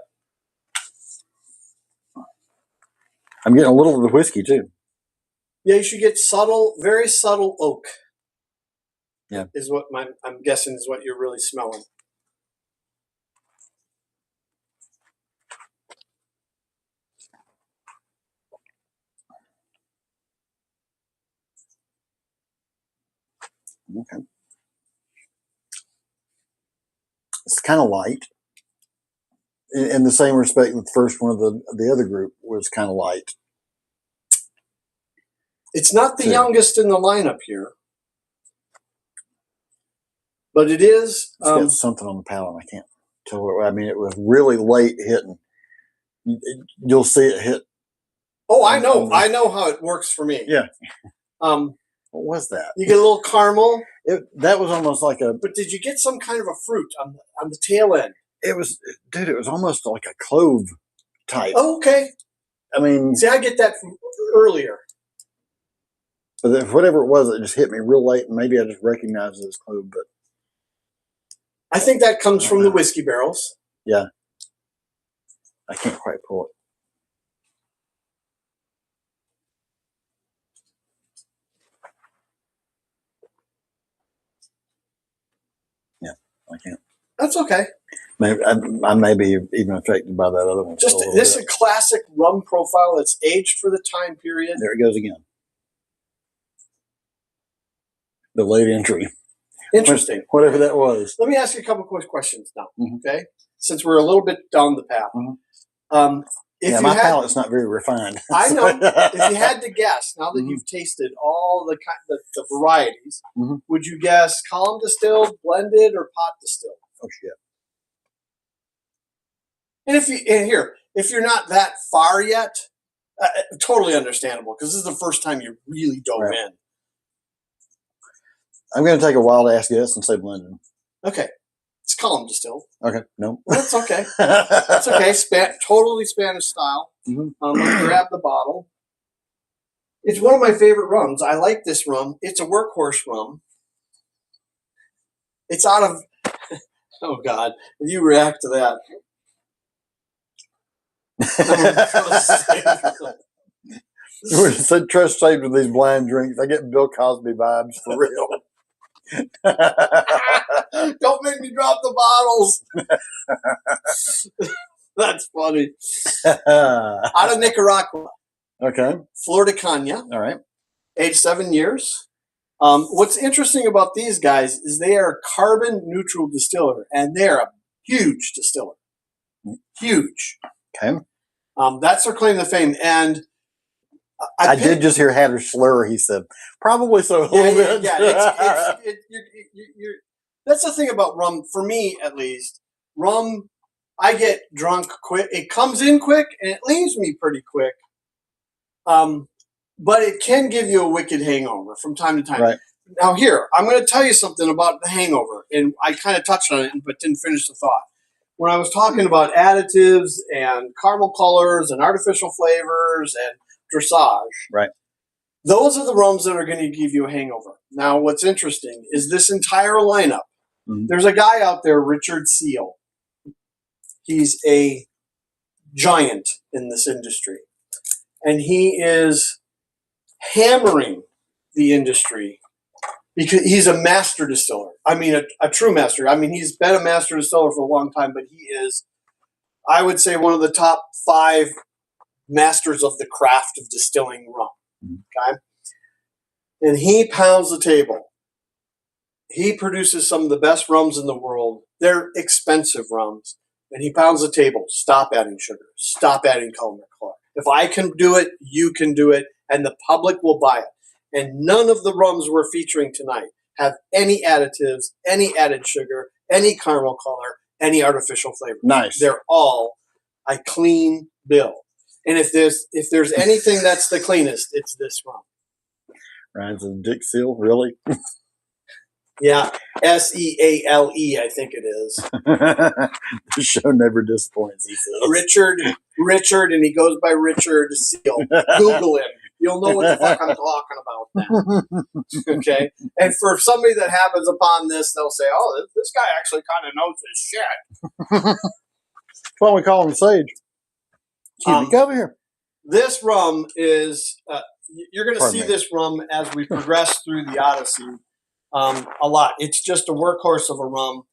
I'm getting a little of the whiskey, too. Yeah, you should get subtle, very subtle oak. Yeah. Is what I'm guessing is what you're really smelling. Okay. It's kind of light. In the same respect that the first one of the other group was kind of light. It's not the youngest in the lineup here, but it is. It's got something on the palate. I can't tell what. I mean, it was really late hitting. You'll see it hit. Oh, I know. I know how it works for me. Yeah. What was that? You get a little caramel. That was almost like a. But did you get some kind of a fruit on the tail end? It was, dude. It was almost like a clove type. Oh, okay. I mean, see, I get that from earlier. But whatever it was, it just hit me real late, and maybe I just recognized it as clove. But I think that comes from the whiskey barrels. Yeah, I can't quite pull it. Yeah, I can't. That's okay. Maybe I may be even affected by that other one. Just this is a classic rum profile that's aged for the time period. There it goes again. The late entry. Interesting. Whatever that was. Let me ask you a couple quick questions now, Mm-hmm. okay? Since we're a little bit down the path. Mm-hmm. My palate's not very refined. I know. If you had to guess, now that you've tasted all the varieties, would you guess column distilled, blended, or pot distilled? Oh shit! And if you're not that far yet, totally understandable because this is the first time you really dove in. I'm going to take a wild ass guess and say blended. Okay, it's column distilled. Okay, no, that's okay. That's okay. Totally Spanish style. Let me grab the bottle. It's one of my favorite rums. I like this rum. It's a workhorse rum. It's out of. Oh God! If you react to that. We're so trust saved with these blind drinks. I get Bill Cosby vibes for real. Don't make me drop the bottles. That's funny. Out of Nicaragua. Okay. Flor de Caña. All right. Age 7 years. What's interesting about these guys is they are a carbon neutral distiller, and they're a huge distiller. Huge. Okay. That's their claim to fame. And I did just hear Hatter slur. He said, probably so a little bit. Yeah, that's the thing about rum, for me at least. Rum, I get drunk quick. It comes in quick, and it leaves me pretty quick. But it can give you a wicked hangover from time to time. Right. Now here, I'm going to tell you something about the hangover, and I kind of touched on it, but didn't finish the thought. when I was talking about additives and caramel colors and artificial flavors and dressage, Right. those are the rums that are going to give you a hangover. Now, what's interesting is this entire lineup. Mm-hmm. There's a guy out there, Richard Seal. He's a giant in this industry, and he is hammering the industry because he's a master distiller. I mean, a true master. I mean, he's been a master distiller for a long time, but he is, I would say, one of the top 5 masters of the craft of distilling rum. Okay? And he pounds the table. He produces some of the best rums in the world. They're expensive rums. And he pounds the table. Stop adding sugar. Stop adding color. If I can do it, you can do it, and the public will buy it. And none of the rums we're featuring tonight have any additives, any added sugar, any caramel color, any artificial flavor. Nice. They're all a clean bill. And if there's anything that's the cleanest, it's this rum. Ryan's a Dick Seal, really? Yeah, Seale, I think it is. The show never disappoints, he says. Richard, and he goes by Richard Seal. Google him. You'll know what the fuck I'm talking about now. Okay? And for somebody that happens upon this, they'll say, oh, this guy actually kind of knows his shit. That's why we call him Sage. Excuse me, go over here. This rum is, you're going to see this rum as we progress through the Odyssey a lot. It's just a workhorse of a rum.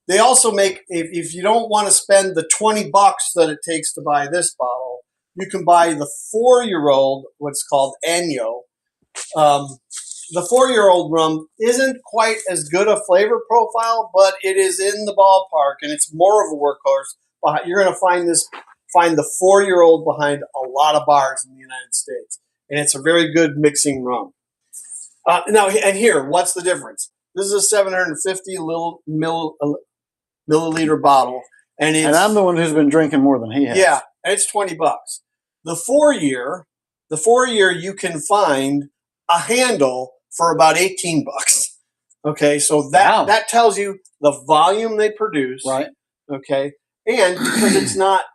They also make, if you don't want to spend the $20 that it takes to buy this bottle, you can buy the 4-year-old, what's called Año. The 4-year-old rum isn't quite as good a flavor profile, but it is in the ballpark, and it's more of a workhorse. You're going to find the 4-year-old behind a lot of bars in the United States, and it's a very good mixing rum. Now, and here, what's the difference? This is a 750 milliliter bottle, and I'm the one who's been drinking more than he has. Yeah, and it's $20. The 4-year, you can find a handle for about $18. Okay, so that tells you the volume they produce, right? Okay, and because it's not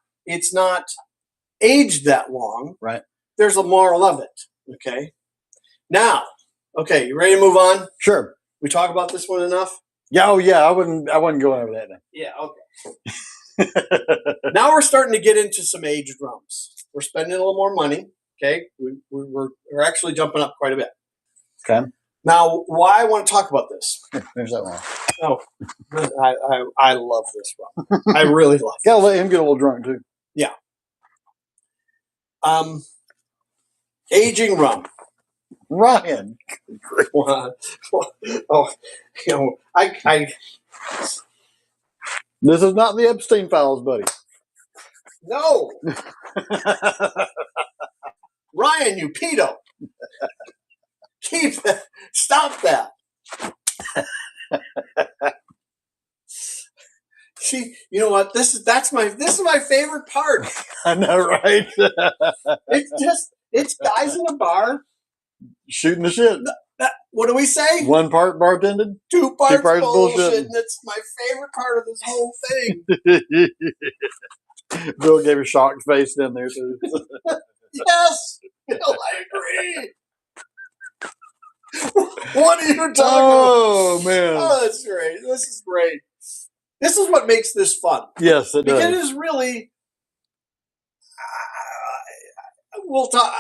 aged that long, right? There's a moral of it. Okay, now. Okay, you ready to move on? Sure. We talk about this one enough? Yeah, oh yeah, I wouldn't go over that now. Yeah, okay. Now we're starting to get into some aged rums. We're spending a little more money. Okay, we're actually jumping up quite a bit. Okay. Now, why I want to talk about this? There's that one. Oh, I love this rum. I really love it. Gotta let him get a little drunk too. Yeah. Aging rum. Ryan. Oh, I. This is not the Epstein files, buddy. No. Ryan, you pedo. Stop that. See, you know what? This is my favorite part. I know, right? It's guys in a bar shooting the shit. What do we say? 1 part bartended, 2 parts bullshit. And that's my favorite part of this whole thing. Bill gave a shocked face down there too. Yes, Bill, I agree. What are you talking about? Oh man! Oh, that's great. This is great. This is what makes this fun. Yes, it does. Because it is really. We'll talk.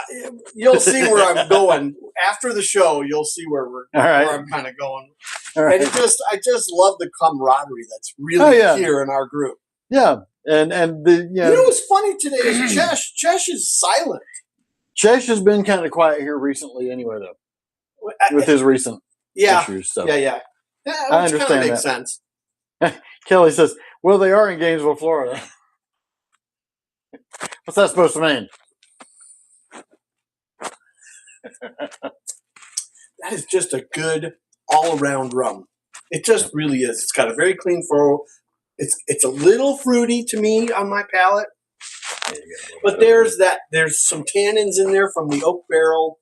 You'll see where I'm going after the show. You'll see where I'm kind of going. Right. And I just love the camaraderie that's really here in our group. Yeah, and the you know what's funny today is Chesh. Chesh is silent. Chesh has been kind of quiet here recently, anyway, though, with his recent issues. So. Yeah. I understand makes sense. Kelly says, "Well, they are in Gainesville, Florida." What's that supposed to mean? That is just a good all-around rum. It just really is. It's got a very clean furrow. It's a little fruity to me on my palate, but there's some tannins in there from the oak barrel.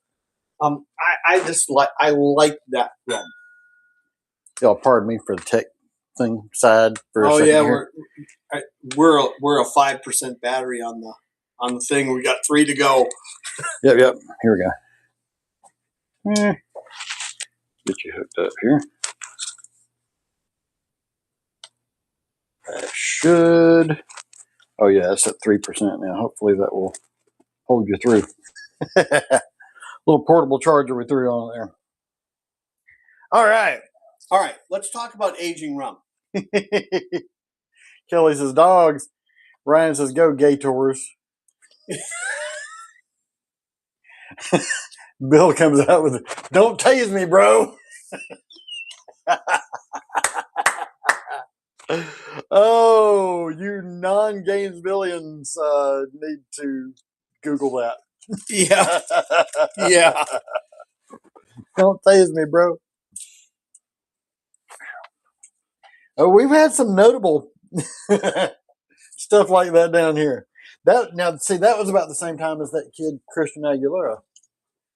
I like that rum. Y'all, pardon me for the thing side for a Oh second yeah, here. we're a 5% battery on the thing. We got 3 to go. Yep. Here we go. Get you hooked up here. That should. Oh yeah, it's at 3% now. Hopefully that will hold you through. Little portable charger we threw on there. All right. Let's talk about aging rum. Kelly says dogs. Ryan says go Gators. Bill comes out with, don't tase me, bro. Oh, you non-Gainesvillians need to Google that. Yeah, yeah. Don't tase me, bro. Oh, we've had some notable stuff like that down here. That was about the same time as that kid Christian Aguilera.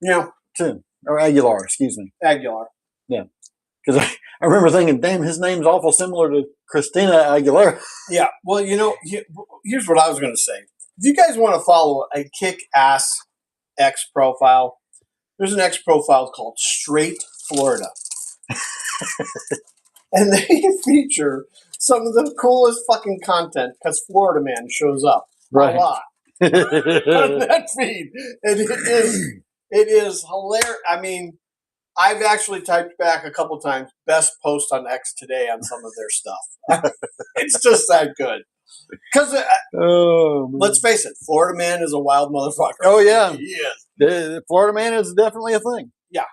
Yeah, Too. Or Aguilar, excuse me. Aguilar. Yeah. Because I remember thinking, damn, his name's awful similar to Christina Aguilera. Yeah. Well, here's what I was going to say. If you guys want to follow a kick-ass X profile, there's an X profile called Straight Florida. And they feature some of the coolest fucking content because Florida Man shows up a lot on that feed. And it is hilarious. I mean, I've actually typed back a couple times, best post on X today on some of their stuff. It's just that good. Because let's face it, Florida Man is a wild motherfucker. Oh, yeah. He is. The Florida Man is definitely a thing. Yeah,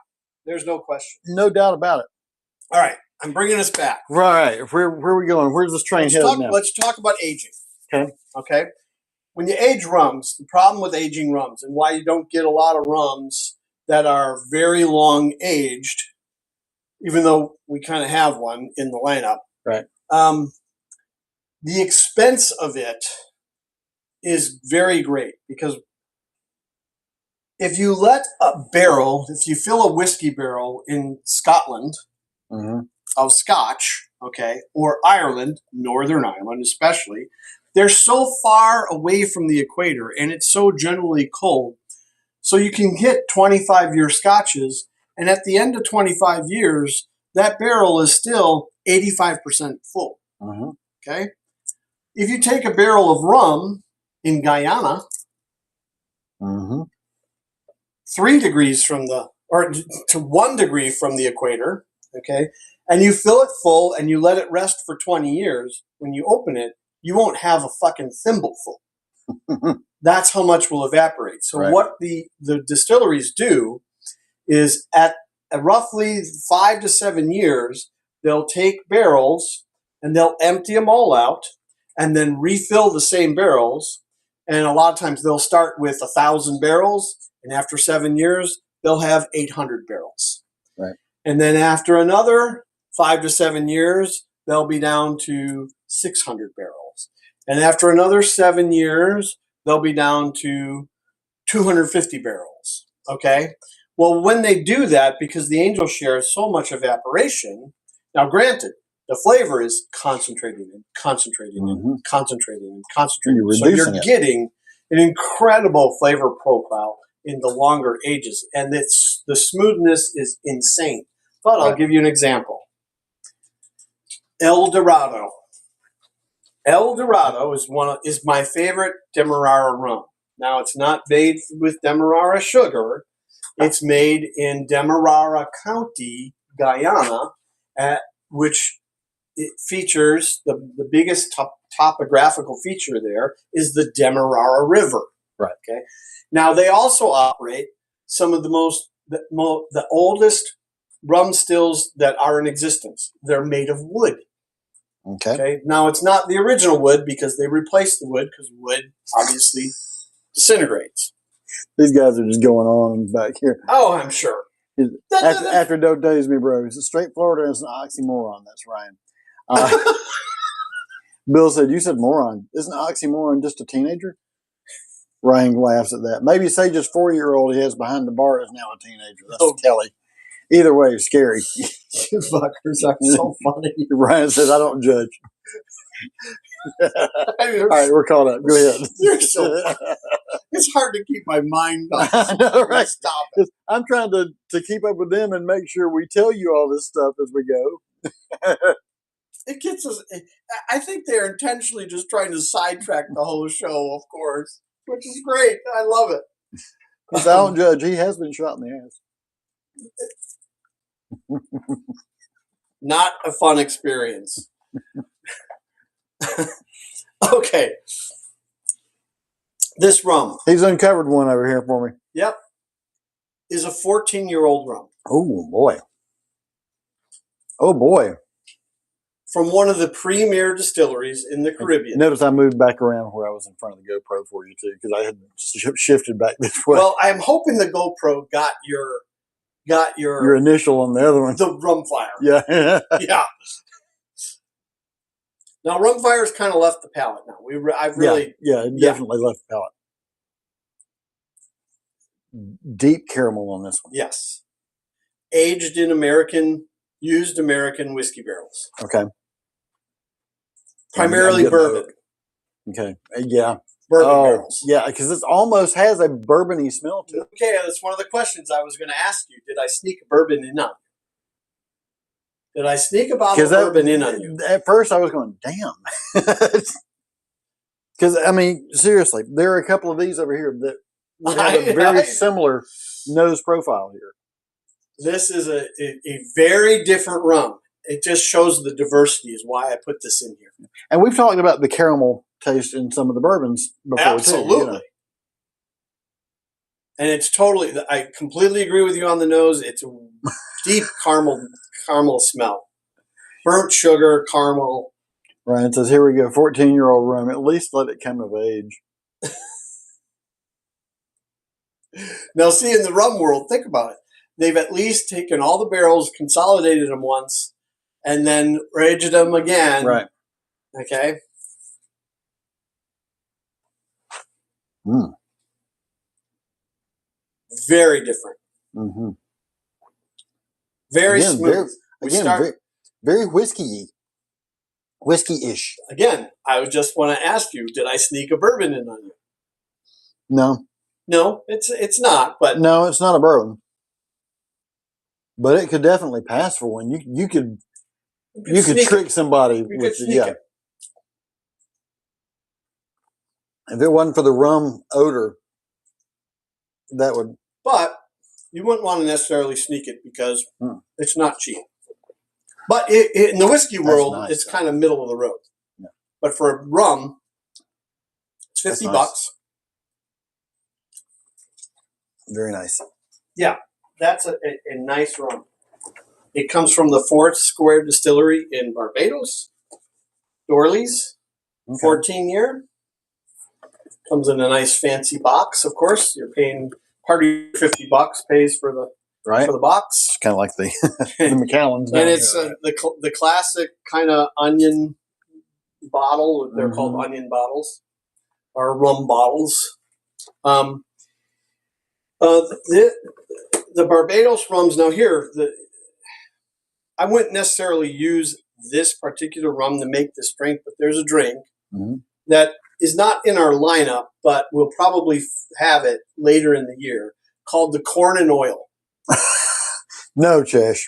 there's no question. No doubt about it. All right, I'm bringing us back. Right. Where are we going? Where's this train headed now? Let's talk about aging. Okay. When you age rums, the problem with aging rums and why you don't get a lot of rums that are very long aged, even though we kind of have one in the lineup. Right. The expense of it is very great because if you fill a whiskey barrel in Scotland of Scotch, okay, or Ireland, Northern Ireland especially, they're so far away from the equator and it's so generally cold. So you can get 25-year Scotches, and at the end of 25 years, that barrel is still 85% full. Okay? If you take a barrel of rum in Guyana, 3 degrees to 1 degree from the equator, okay, and you fill it full and you let it rest for 20 years, when you open it, you won't have a fucking thimble full. That's how much will evaporate. So what the distilleries do is at roughly 5 to 7 years, they'll take barrels and they'll empty them all out and then refill the same barrels. And a lot of times they'll start with 1,000 barrels, and after 7 years, they'll have 800 barrels. Right. And then after another 5 to 7 years, they'll be down to 600 barrels. And after another 7 years, they'll be down to 250 barrels. Okay? Well, when they do that, because the angel shares so much evaporation, now granted, the flavor is concentrating and concentrating and concentrating and concentrating. So you're getting an incredible flavor profile in the longer ages. And the smoothness is insane. But I'll give you an example. El Dorado. El Dorado is my favorite Demerara rum. Now, it's not made with Demerara sugar. It's made in Demerara County, Guyana, which it features the biggest topographical feature there is the Demerara River. Right. Okay. Now, they also operate some of the oldest rum stills that are in existence. They're made of wood. Okay. Now, it's not the original wood because they replaced the wood because wood obviously disintegrates. These guys are just going on back here. Oh, I'm sure. After Don't Daze Me, Bro. It's a straight Florida. It's an oxymoron. That's Ryan. Bill said, you said moron. Isn't oxymoron just a teenager? Ryan laughs at that. Maybe Sage's 4-year-old he has behind the bar is now a teenager. That's Kelly. Either way, it's scary. You fuckers are so funny. Ryan says, I don't judge. All right, we're caught up. Go ahead. You're so funny. It's hard to keep my mind on I know, right? Stop it. I'm trying to keep up with them and make sure we tell you all this stuff as we go. It gets us. I think they're intentionally just trying to sidetrack the whole show, of course, which is great. I love it. I don't judge. He has been shot in the ass. Not a fun experience. Okay. This rum. He's uncovered one over here for me. Yep. Is a 14-year-old rum. Oh, boy. Oh, boy. From one of the premier distilleries in the Caribbean. Notice I moved back around where I was in front of the GoPro for you, too, because I had shifted back this way. Well, I'm hoping the GoPro got your initial on the other one. The rum fire. Yeah. Yeah. Now, rum fire's kind of left the palate now. I've really... Yeah, it definitely left the palate. Deep caramel on this one. Yes. Aged in used American whiskey barrels. Okay. Primarily bourbon. Okay. Yeah. Bourbon barrels. Yeah, because it almost has a bourbony smell to it. Okay, that's one of the questions I was going to ask you. Did I sneak a bourbon in on you? Did I sneak a bottle of bourbon in on you? At first, I was going, damn. Because, I mean, seriously, there are a couple of these over here that would have a very similar nose profile here. This is a very different rum. It just shows the diversity is why I put this in here. And we've talked about the caramel taste in some of the bourbons before, absolutely. Too, you know? And it's totally, I completely agree with you on the nose. It's a deep caramel smell. Burnt sugar, caramel. Ryan says, here we go, 14-year-old rum. At least let it come of age. Now, see, in the rum world, think about it. They've at least taken all the barrels, consolidated them once, and then aged them again. Right. Okay. Mm. Very different. Mm-hmm. Very smooth. Very whiskey-y. Whiskey-ish. Again, I would just want to ask you, did I sneak a bourbon in on you? No. No, it's not. But no, it's not a bourbon. But it could definitely pass for one. You could trick somebody with it. If it wasn't for the rum odor, that would. But you wouldn't want to necessarily sneak it because it's not cheap. But in the whiskey world, it's kind of middle of the road. Yeah. But for a rum, it's $50. Nice. Very nice. Yeah, that's a nice rum. It comes from the Fourth Square Distillery in Barbados, Dorley's, 14-year. Comes in a nice fancy box, of course. You're paying part of your $50 pays for the box. It's kind of like the Macallans. And it's the classic kind of onion bottle. They're called onion bottles or rum bottles. The Barbados rums, now here, I wouldn't necessarily use this particular rum to make this drink, but there's a drink that is not in our lineup, but we'll probably have it later in the year, called the Corn and Oil. No, Chesh.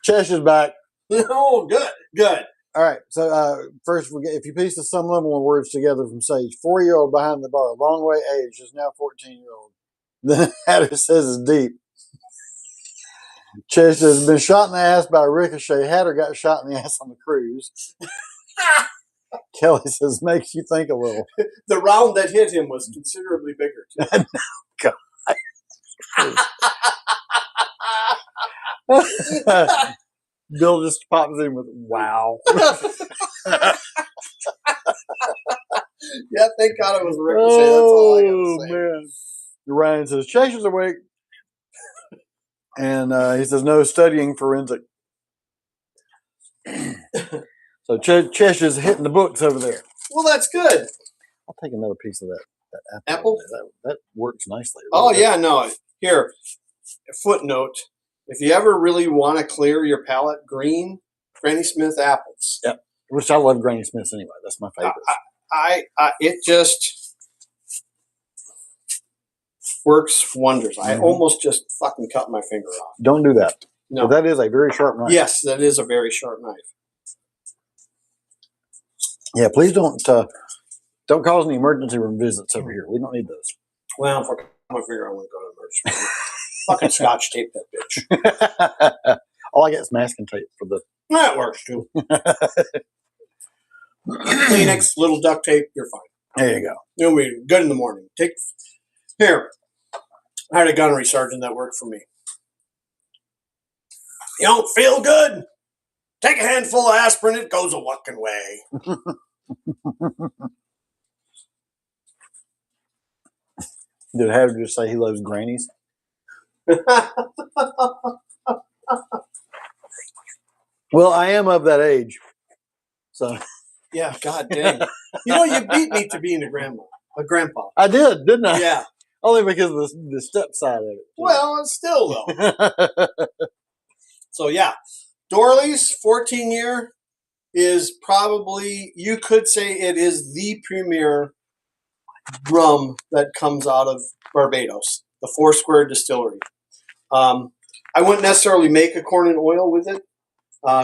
Chesh is back. Oh, good. All right. So first, if you piece the sum level of words together from Sage, 4-year-old behind the bar, long way aged, is now 14-year-old. Then Hatter says it's deep. Chesh has been shot in the ass by Ricochet. Hatter got shot in the ass on the cruise. Kelly says, makes you think a little. The round that hit him was considerably bigger, too. God. Bill just pops in with, wow. Yeah, thank God it was Ricochet. That's all I got to say. Man. Ryan says, Chesh is awake. And he says, no studying forensic. So Chesh is hitting the books over there. Well, that's good. I'll take another piece of that apple. That works nicely. Oh, yeah, no. Here, a footnote. If you ever really want to clear your palate, green Granny Smith apples. Yep. Which I love Granny Smiths anyway. That's my favorite. It just works wonders. I almost just fucking cut my finger off. Don't do that. No. But that is a very sharp knife. Yes, that is a very sharp knife. Yeah, please don't cause any emergency room visits over here. We don't need those. Well, if I cut my finger, I want to go to the emergency room. Fucking scotch tape that bitch. All I get is masking tape for the. That works too. Kleenex, little duct tape, you're fine. There you go. You'll be good in the morning. Here. I had a gunnery sergeant that worked for me. You don't feel good? Take a handful of aspirin, it goes a walking way. Did Hatter just say he loves grannies? Well, I am of that age. So yeah, god dang. You beat me to being a grandpa. I did, didn't I? Yeah. Only because of the step side of it. Well, still though. So yeah. Dorley's 14-year is probably, you could say it is the premier rum that comes out of Barbados, the Four Square Distillery. I wouldn't necessarily make a corn and oil with it.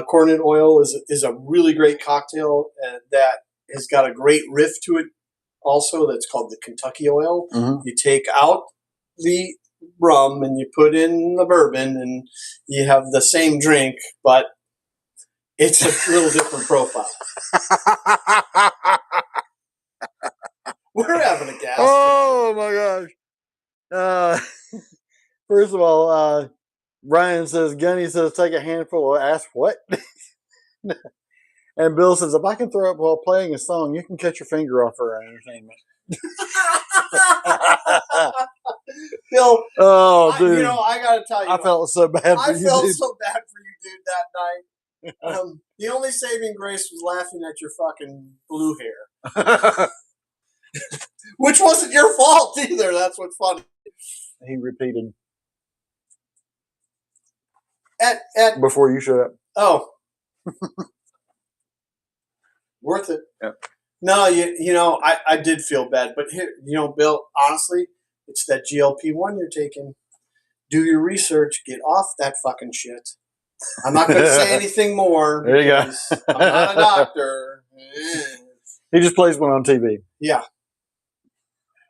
Corn and oil is a really great cocktail that has got a great riff to it also that's called the Kentucky oil. Mm-hmm. You take out the rum and you put in the bourbon and you have the same drink, but it's a little different profile. We're having a gas. Oh my gosh. First of all, Ryan says, Gunny says, take a handful of ass what? And Bill says, if I can throw up while playing a song, you can cut your finger off for our entertainment. Bill, oh, dude. I got to tell you. I felt so bad for you, I felt dude. so bad for you, dude, that night. The only saving grace was laughing at your fucking blue hair. Which wasn't your fault either. That's what's funny. He repeated. Before you showed up. Oh. Worth it. Yep. No, I did feel bad. But here, Bill, honestly, it's that GLP-1 you're taking. Do your research. Get off that fucking shit. I'm not going to say anything more. There you go. I'm not a doctor. He just plays one on TV. Yeah.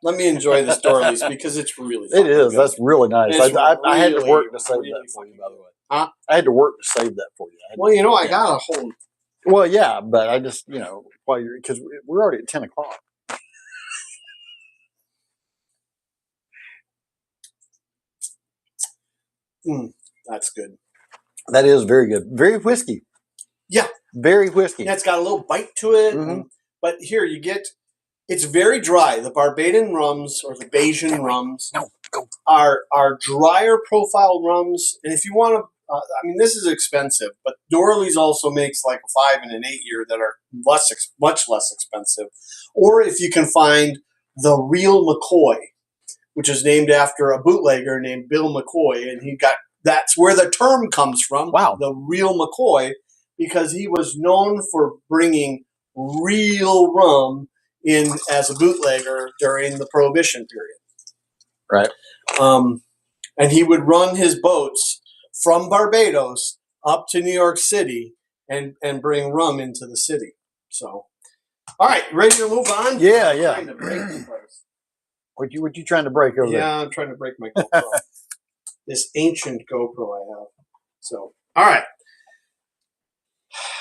Let me enjoy this Dorley's because it's really fun. It is. Good. That's really nice. I had to work to save really that for you, by the way. Huh? I had to work to save that for you. Well, I got a whole. Well, yeah, but I just, while because we're already at 10 o'clock. That's good. That is very good. Very whiskey. Yeah. Very whiskey. Yeah, it's got a little bite to it. Mm-hmm. But here you get, it's very dry. The Barbadian rums or the Bayesian rums are drier profile rums. And if you want to, this is expensive, but Dorley's also makes like a 5 and an 8 year that are much less expensive. Or if you can find the real McCoy, which is named after a bootlegger named Bill McCoy, and that's where the term comes from. Wow. The real McCoy, because he was known for bringing real rum in as a bootlegger during the Prohibition period. Right. And he would run his boats from Barbados up to New York City and bring rum into the city. So, all right, ready to move on? Yeah. I'm trying to break this place. What you trying to break over there? Yeah, I'm trying to break my GoPro. This ancient GoPro I have. So, all right.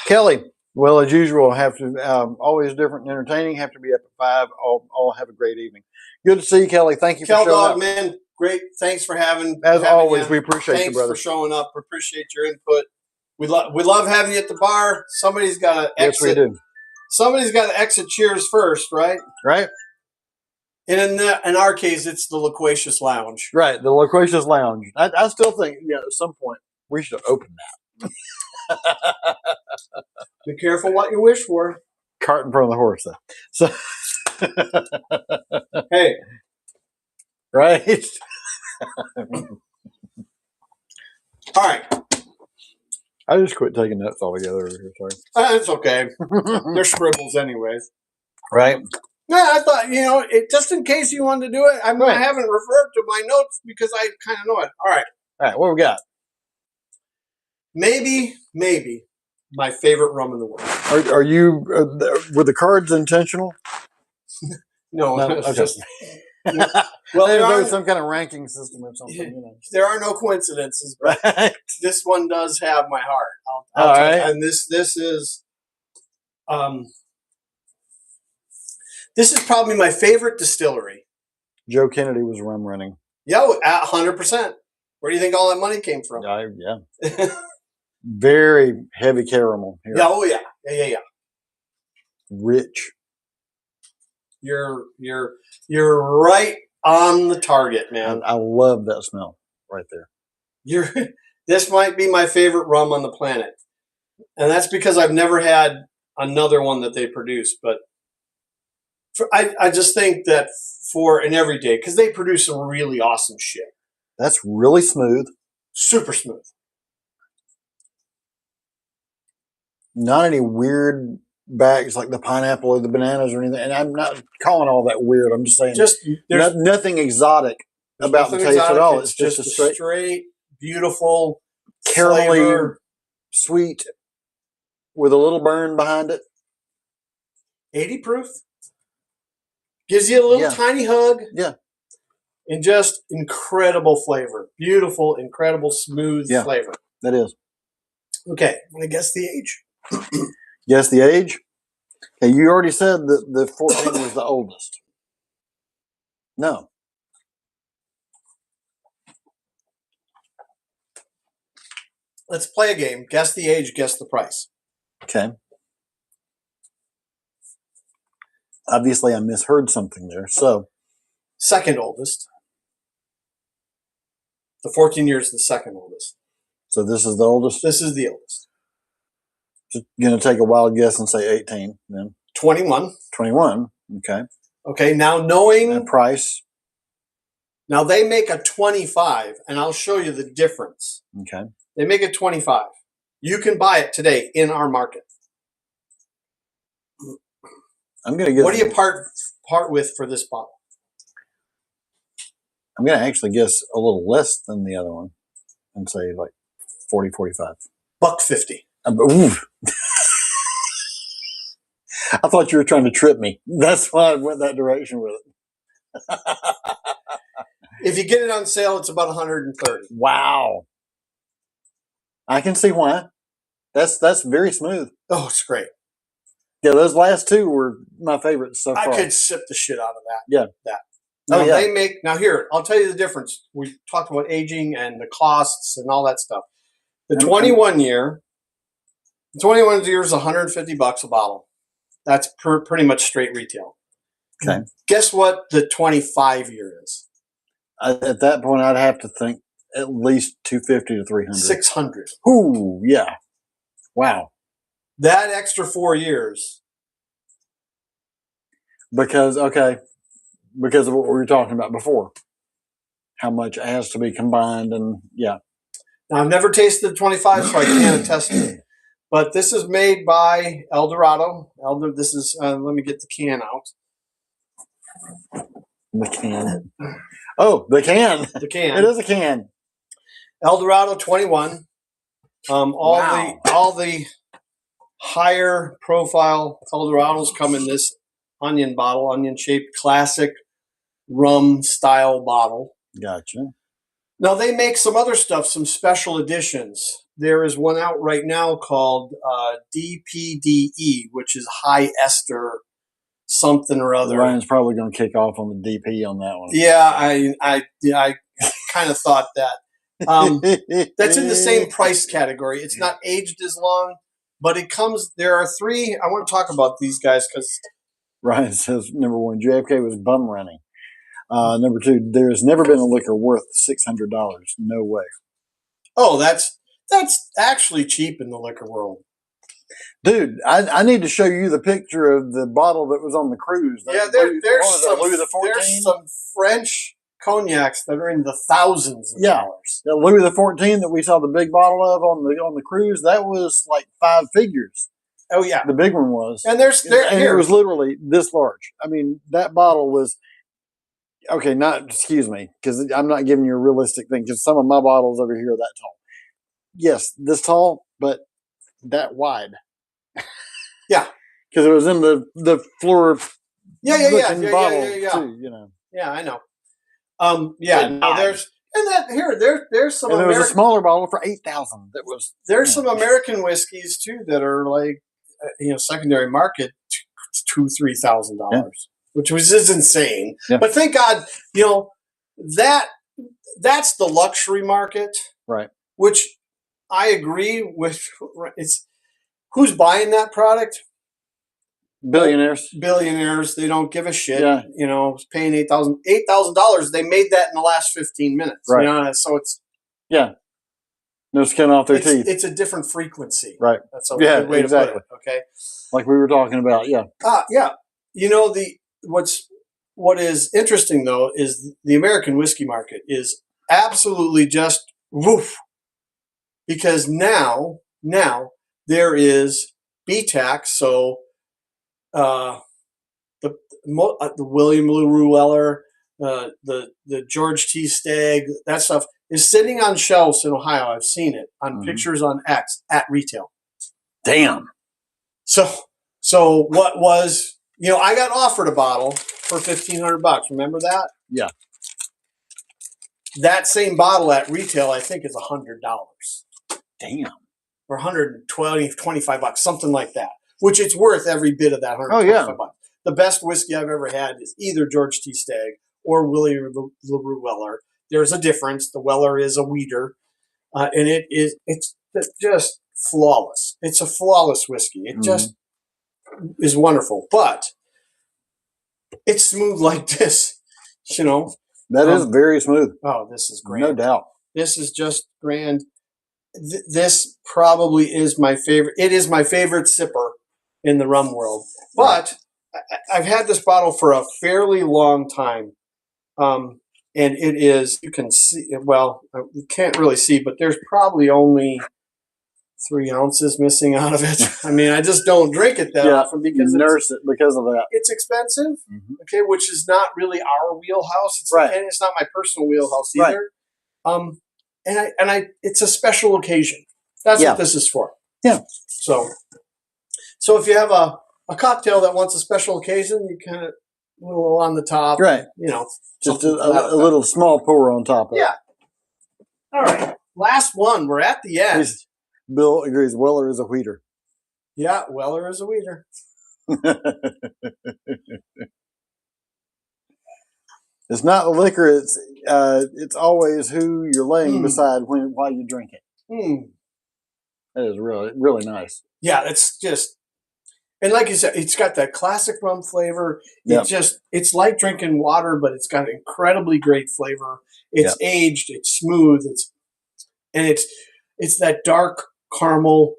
Kelly, well, as usual, have to always different and entertaining. Have to be up at 5. All have a great evening. Good to see you, Kelly. Thank you for showing up. Man, great. Thanks for having. As always, we appreciate you, brother. Thanks for showing up. Appreciate your input. We love having you at the bar. Somebody's got to exit. Yes, we do. Somebody's got to exit Cheers first, right? Right. And in our case, it's the Loquacious Lounge. Right, the Loquacious Lounge. I still think, at some point, we should open that. Be careful what you wish for. Cart in front of the horse, though. So, hey. Right? All right. I just quit taking notes altogether over here. Sorry. It's okay. They're scribbles anyways. Right. Yeah, I thought, just in case you wanted to do it, I haven't referred to my notes because I kind of know it. All right. All right, what we got? Maybe my favorite rum in the world. Are you, were the cards intentional? No, it's okay. just... Well, there was some kind of ranking system or something. There are no coincidences, but this one does have my heart. All right. And this is probably my favorite distillery. Joe Kennedy was rum running. Yeah, 100%. Where do you think all that money came from? Yeah. Very heavy caramel here. Yeah. Oh yeah. Yeah. Rich. You're right on the target, man. I love that smell right there. This might be my favorite rum on the planet, and that's because I've never had another one that they produce. But I just think that for an everyday, because they produce some really awesome shit. That's really smooth. Super smooth. Not any weird bags like the pineapple or the bananas or anything. And I'm not calling all that weird. I'm just saying there's nothing exotic about the taste at all. It's just a straight beautiful, caramelly, flavor. Sweet, with a little burn behind it. 80 proof. Gives you a little tiny hug. Yeah. And just incredible flavor. Beautiful, incredible, smooth flavor. That is. Okay, I'm going to guess the age. Guess the age? Okay, you already said that the 14 was the oldest. No. Let's play a game. Guess the age, guess the price. Okay. Obviously, I misheard something there. So, second oldest. The 14 years is the second oldest. So this is the oldest? This is the oldest. Just going to take a wild guess and say 18 then. 21. 21. Okay. Okay, now knowing... And price? Now they make a 25, and I'll show you the difference. Okay. They make a 25. You can buy it today in our market. I'm going to guess... What do you part with for this bottle? I'm going to actually guess a little less than the other one and say like 40, 45. $1.50. I thought you were trying to trip me. That's why I went that direction with it. If you get it on sale, it's about 130. Wow. I can see why. That's very smooth. Oh, it's great. Yeah, those last two were my favorites so far. I could sip the shit out of that. Yeah. Now they make, here, I'll tell you the difference. We talked about aging and the costs and all that stuff. The 21 year is $150 a bottle. That's pretty much straight retail. Okay. Guess what the 25 year is? At that point, I'd have to think at least 250 to 300. 600. Ooh, yeah. Wow. That extra 4 years. Because of what we were talking about before. How much has to be combined and Now, I've never tasted the 25, so I can't attest to it. But this is made by El Dorado. This is, let me get the can out. The can. Oh, the can. The can. It is a can. El Dorado 21. All the higher profile El Dorados come in this onion shaped classic rum style bottle. Gotcha. Now they make some other stuff, some special editions. There is one out right now called DPDE, which is high ester something or other. Ryan's probably going to kick off on the DP on that one. Yeah, I kind of thought that. That's in the same price category. It's not aged as long, but it comes. There are three. I want to talk about these guys because Ryan says number one, JFK was bum running. Number two, there has never been a liquor worth $600. No way. Oh, that's actually cheap in the liquor world. Dude, I need to show you the picture of the bottle that was on the cruise. Yeah, there's some French cognacs that are in the thousands of dollars. The Louis XIV that we saw the big bottle of on the cruise, that was like 5 figures. Oh yeah, the big one was, and it was literally this large. I mean, that bottle was okay. Excuse me, because I'm not giving you a realistic thing. Because some of my bottles over here are that tall. Yes, this tall, but that wide. Yeah, because it was in the floor. Yeah. Bottle too, you know. Yeah, I know. There's some. And there was a smaller bottle for $8,000. That was. There's some American whiskeys too that are like, secondary market $2,000-$3,000, which is insane. Yeah. But thank God, that's the luxury market, right? Which I agree with. It's who's buying that product. Billionaires. They don't give a shit. Yeah. Paying $8,000. They made that in the last 15 minutes. Right. So it's no skin off their teeth. It's a different frequency. Right. That's a good way to put it. Okay. Like we were talking about. Yeah. Yeah. What is interesting though is the American whiskey market is absolutely just woof, because now there is BTAC. So. The William LaRue Weller, the George T. Stagg, that stuff is sitting on shelves in Ohio. I've seen it on pictures on X at retail. Damn. So what was, I got offered a bottle for $1,500. Remember that? Yeah. That same bottle at retail, I think, is $100. Damn. Or $120, $25, something like that. Which it's worth every bit of that $125. The best whiskey I've ever had is either George T. Stagg or William LaRue Weller. There's a difference. The Weller is a weeder, and it's just flawless. It's a flawless whiskey. It just is wonderful, but it's smooth like this. That is very smooth. Oh, this is grand. No doubt. This is just grand. This probably is my favorite. It is my favorite sipper in the rum world. But I've had this bottle for a fairly long time. And it is, you can see, well, you can't really see, but there's probably only 3 ounces missing out of it. I mean, I just don't drink it that often because nurse it because of that. It's expensive, okay, which is not really our wheelhouse. And it's not my personal wheelhouse either. And it's a special occasion. That's what this is for. Yeah. So if you have a cocktail that wants a special occasion, you kind of a little on the top, right? Just a little small pour on top of it. Yeah. All right. Last one. We're at the end. Bill agrees. Weller is a weeder. Yeah, Weller is a weeder. It's not the liquor. It's always who you're laying beside while you drink it. That is really, really nice. Yeah, it's just, and like you said, it's got that classic rum flavor. It's like drinking water, but it's got incredibly great flavor. It's aged, it's smooth, it's that dark caramel,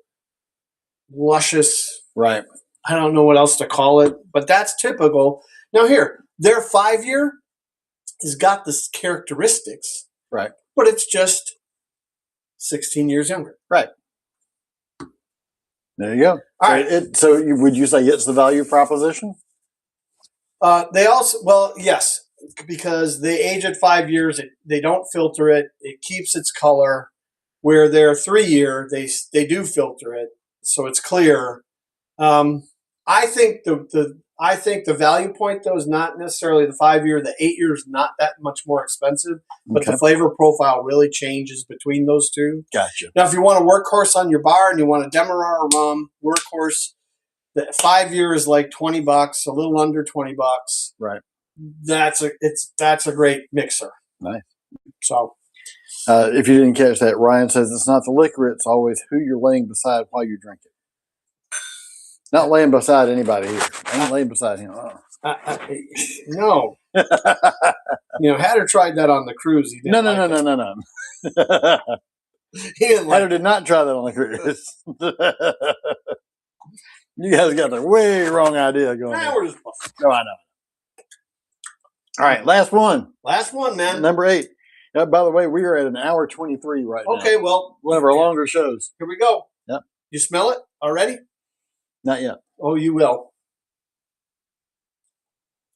luscious. Right. I don't know what else to call it, but that's typical. Now here, their 5-year has got this characteristics. Right. But it's just 16 years younger. Right. There you go. All right. So would you say it's the value proposition? They also, yes, because they age at 5 years. They don't filter it. It keeps its color. Where their 3-year, they do filter it, so it's clear. I think the value point though is not necessarily the 5-year. The 8-year is not that much more expensive, but the flavor profile really changes between those two. Gotcha. Now, if you want a workhorse on your bar and you want a Demerara rum workhorse, the 5-year is like $20, a little under $20. Right. That's a great mixer. Nice. So. If you didn't catch that, Ryan says it's not the liquor, it's always who you're laying beside while you drink it. Not laying beside anybody here. I ain't laying beside him. No. Hatter tried that on the cruise. He didn't No. He didn't Hatter did not try that on the cruise. You guys got the way wrong idea going on. We're just no, I know. All right, last one. Last one, man. Number 8. By the way, we are at an hour 23 right now. Okay, well, one of our longer shows. Here we go. Yep. You smell it already? Not yet. Oh, you will.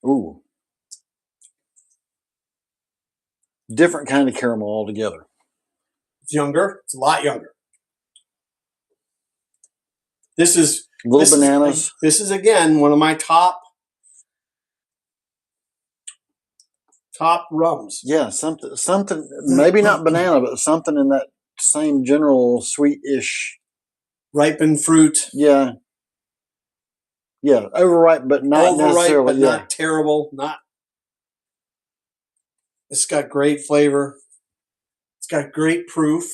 Ooh. Different kind of caramel altogether. It's younger. It's a lot younger. This is Little bananas. This is again one of my top rums. Yeah, something. Maybe not banana, but something in that same general sweet-ish. Ripened fruit. Yeah. Yeah, overripe, but not necessarily. But not terrible. Not. It's got great flavor. It's got great proof.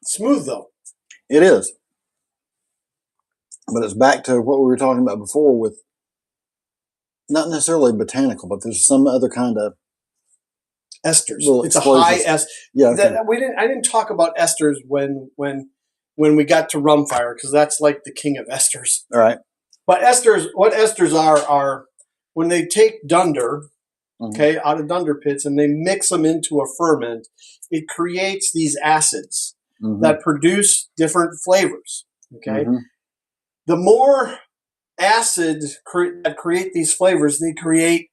Smooth though. It is. But it's back to what we were talking about before with not necessarily botanical, but there's some other kind of esters. It's a high ester. Yeah. Okay. I didn't talk about esters when we got to rum fire because that's like the king of esters. All right. But what esters are when they take dunder, okay, out of dunder pits and they mix them into a ferment, it creates these acids that produce different flavors. Okay. The more acid that create these flavors, they create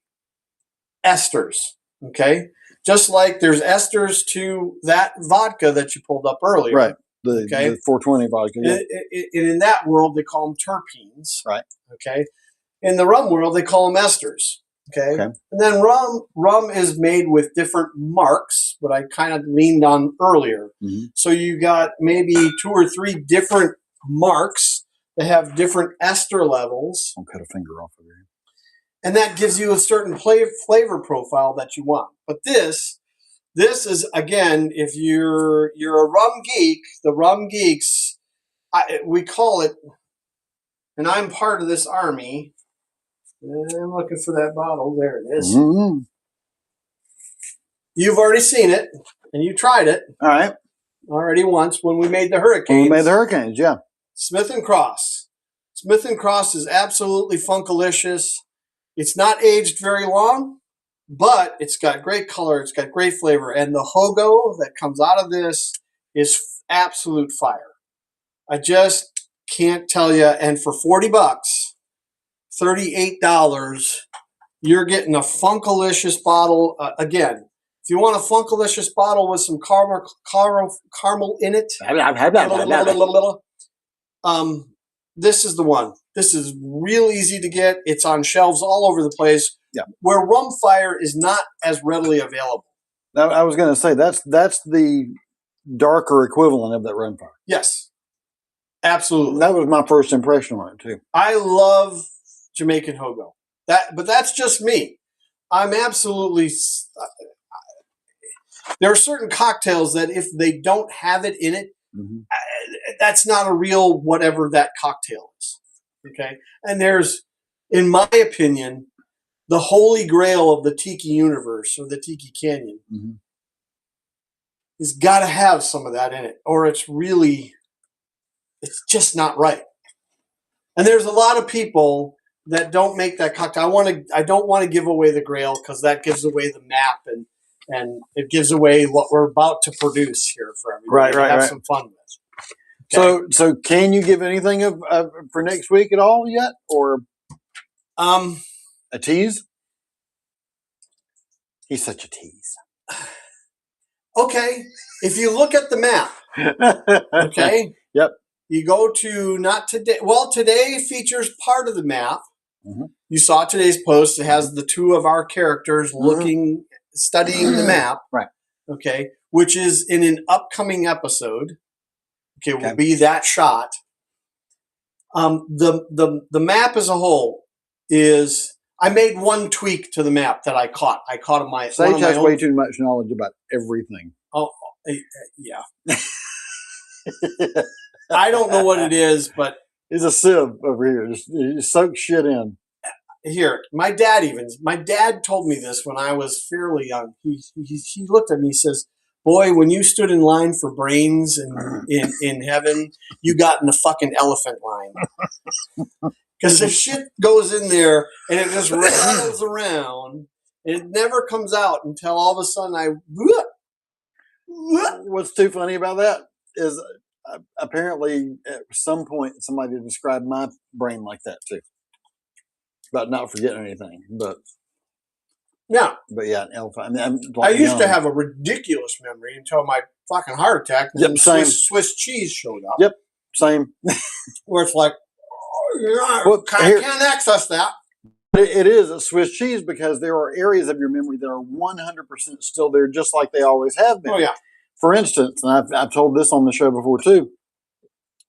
esters. Okay. Just like there's esters to that vodka that you pulled up earlier. Right. The 420 vodka. Yeah. In that world, they call them terpenes. Right. Okay. In the rum world, they call them esters. Okay. And then rum is made with different marks, what I kind of leaned on earlier. So you got maybe 2 or 3 different marks that have different ester levels. I'll cut a finger off of here. And that gives you a certain flavor profile that you want. But this is, again, if you're a rum geek, the rum geeks, we call it, and I'm part of this army. I'm looking for that bottle. There it is. You've already seen it, and you tried it. All right. Already once when we made the Hurricanes. When we made the Hurricanes, yeah. Smith & Cross. Smith & Cross is absolutely funkalicious. It's not aged very long, but it's got great color. It's got great flavor. And the hogo that comes out of this is absolute fire. I just can't tell you. And for $40, $38, you're getting a funkalicious bottle. Again, if you want a funkalicious bottle with some caramel in it, this is the one. This is real easy to get. It's on shelves all over the place. Yeah. Where rum fire is not as readily available. I was going to say that's the darker equivalent of that rum fire. Yes, absolutely. That was my first impression on it too. I love Jamaican hogo. But that's just me. I'm absolutely. There are certain cocktails that if they don't have it in it, that's not a real whatever that cocktail is. Okay, and there's, in my opinion, the holy grail of the tiki universe or the tiki canyon has got to have some of that in it, or it's just not right. And there's a lot of people that don't make that cocktail. I don't want to give away the grail because that gives away the map and it gives away what we're about to produce here for everybody to have some fun with. Okay. So can you give anything for next week at all yet, or a tease? He's such a tease. Okay, if you look at the map, okay, yep, you go to not today. Well, today features part of the map. You saw today's post. It has the 2 of our characters studying the map. Right. Okay, which is in an upcoming episode. Okay, will be that shot. The map as a whole is. I made one tweak to the map that I caught. I caught my. Sage has way too much knowledge about everything. Oh, yeah. I don't know what it is, but he's a sieve over here. Just soak shit in. Here, my dad told me this when I was fairly young. He looked at me. He says, Boy, when you stood in line for brains in heaven, you got in the fucking elephant line. Because the shit goes in there and it just rattles around. And it never comes out until all of a sudden What's too funny about that is apparently at some point somebody described my brain like that too. About not forgetting anything. But yeah. An elephant. I mean, I used to have a ridiculous memory until my fucking heart attack. And then same. Swiss cheese showed up. Yep, same. Where it's like, I can't access that. It is a Swiss cheese because there are areas of your memory that are 100% still there, just like they always have been. Oh, yeah. For instance, and I've told this on the show before too,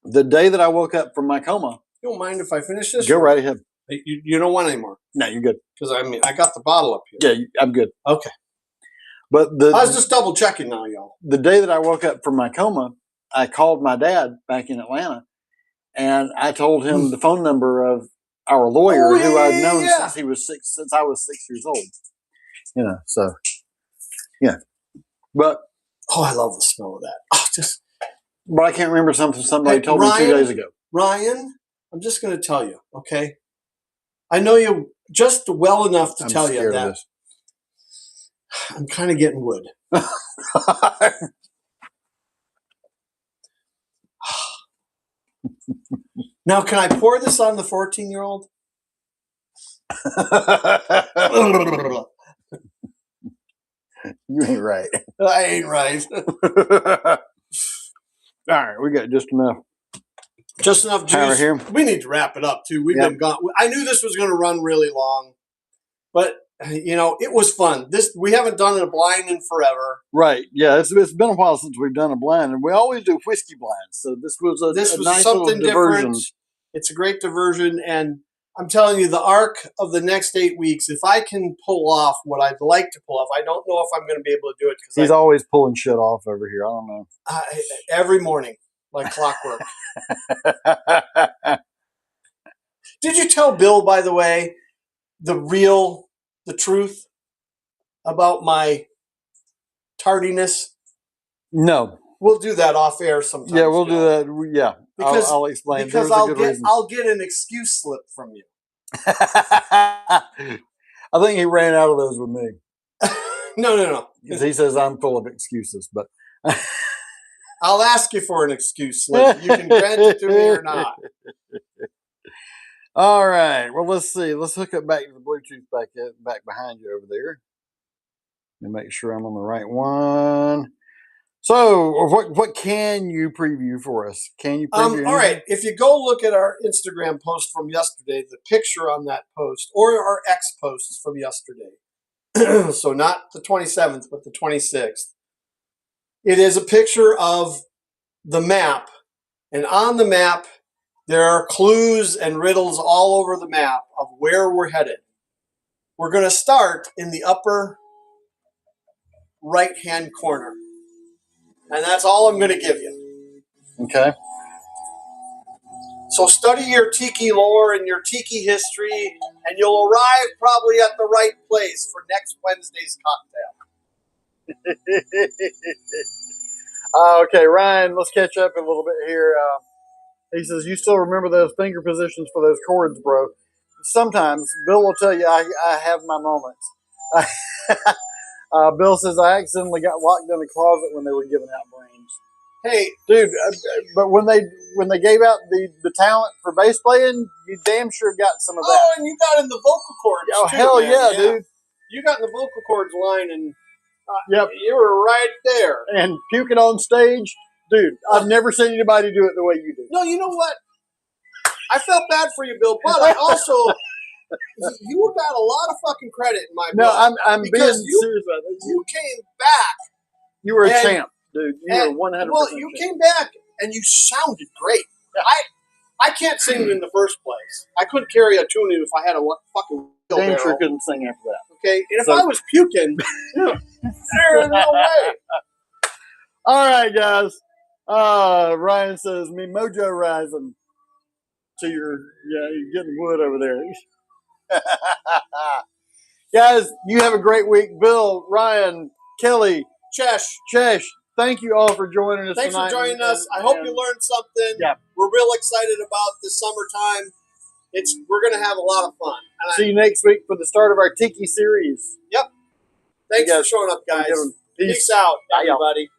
the day that I woke up from my coma. You don't mind if I finish this? Go right ahead. You don't want any more? No, you're good. Because I got the bottle up here. Yeah, I'm good. Okay. But I was just double checking now, y'all. The day that I woke up from my coma, I called my dad back in Atlanta, and I told him the phone number of our lawyer who I'd known since I was 6 years old. You know, so yeah. But I love the smell of that. But I can't remember somebody told me 2 days ago. Ryan, I'm just going to tell you, okay? I know you just well enough to tell you that I'm kind of getting wood. Now, can I pour this on the 14-year-old? You ain't right. I ain't right. All right, we got just enough. Just enough juice. Here. We need to wrap it up too. We've been gone. I knew this was going to run really long, but you know it was fun. We haven't done a blind in forever. Right? Yeah, it's been a while since we've done a blind, and we always do whiskey blinds. So this was a nice something little diversion. Different. It's a great diversion, and I'm telling you, the arc of the next 8 weeks, if I can pull off what I'd like to pull off, I don't know if I'm going to be able to do it because he's always pulling shit off over here. I don't know. Every morning. Like clockwork. Did you tell Bill, by the way, the truth about my tardiness? No. We'll do that off air sometime. Yeah, we'll do that. Yeah, because I'll explain. Because I'll get an excuse slip from you. I think he ran out of those with me. No. Because he says I'm full of excuses, but I'll ask you for an excuse slip. You can grant it to me or not. All right. Well, let's see. Let's hook up back to the Bluetooth back behind you over there. Let me make sure I'm on the right one. So, what can you preview for us? Can you preview anything? All right. If you go look at our Instagram post from yesterday, the picture on that post, or our X posts from yesterday, so not the 27th, but the 26th, it is a picture of the map, and on the map, there are clues and riddles all over the map of where we're headed. We're going to start in the upper right-hand corner, and that's all I'm going to give you. Okay. So study your tiki lore and your tiki history, and you'll arrive probably at the right place for next Wednesday's cocktail. Okay, Ryan, let's catch up a little bit here. He says, you still remember those finger positions for those chords, bro? Sometimes. Bill will tell you I have my moments. Bill says, I accidentally got locked in a closet when they were giving out brains. Hey, dude, but when they gave out the talent for bass playing, you damn sure got some of that. Oh, and you got in the vocal cords. Oh, too, hell man. yeah, dude. You got in the vocal cords line, and yep, you were right there. And puking on stage, dude, I've never seen anybody do it the way you do. No, you know what? I felt bad for you, Bill, but I also, you got a lot of fucking credit in my book. No, I'm being serious about this. You came back. You were a champ, dude. You were 100%. Well, you came back, and you sounded great. Yeah. I can't sing in the first place. I couldn't carry a tune if I had a fucking wheelbarrow. Damn sure couldn't sing after that. Okay, and if I was puking, there's no way. All right, guys. Ryan says, me mojo rising. So you're getting wood over there. Guys, you have a great week. Bill, Ryan, Kelly, Chesh. Thank you all for joining us Thanks tonight. for joining us. I hope you learned something. Yeah. We're real excited about the summertime. We're going to have a lot of fun. See you next week for the start of our Tiki series. Yep. Thanks for showing up, guys. Peace out, everybody.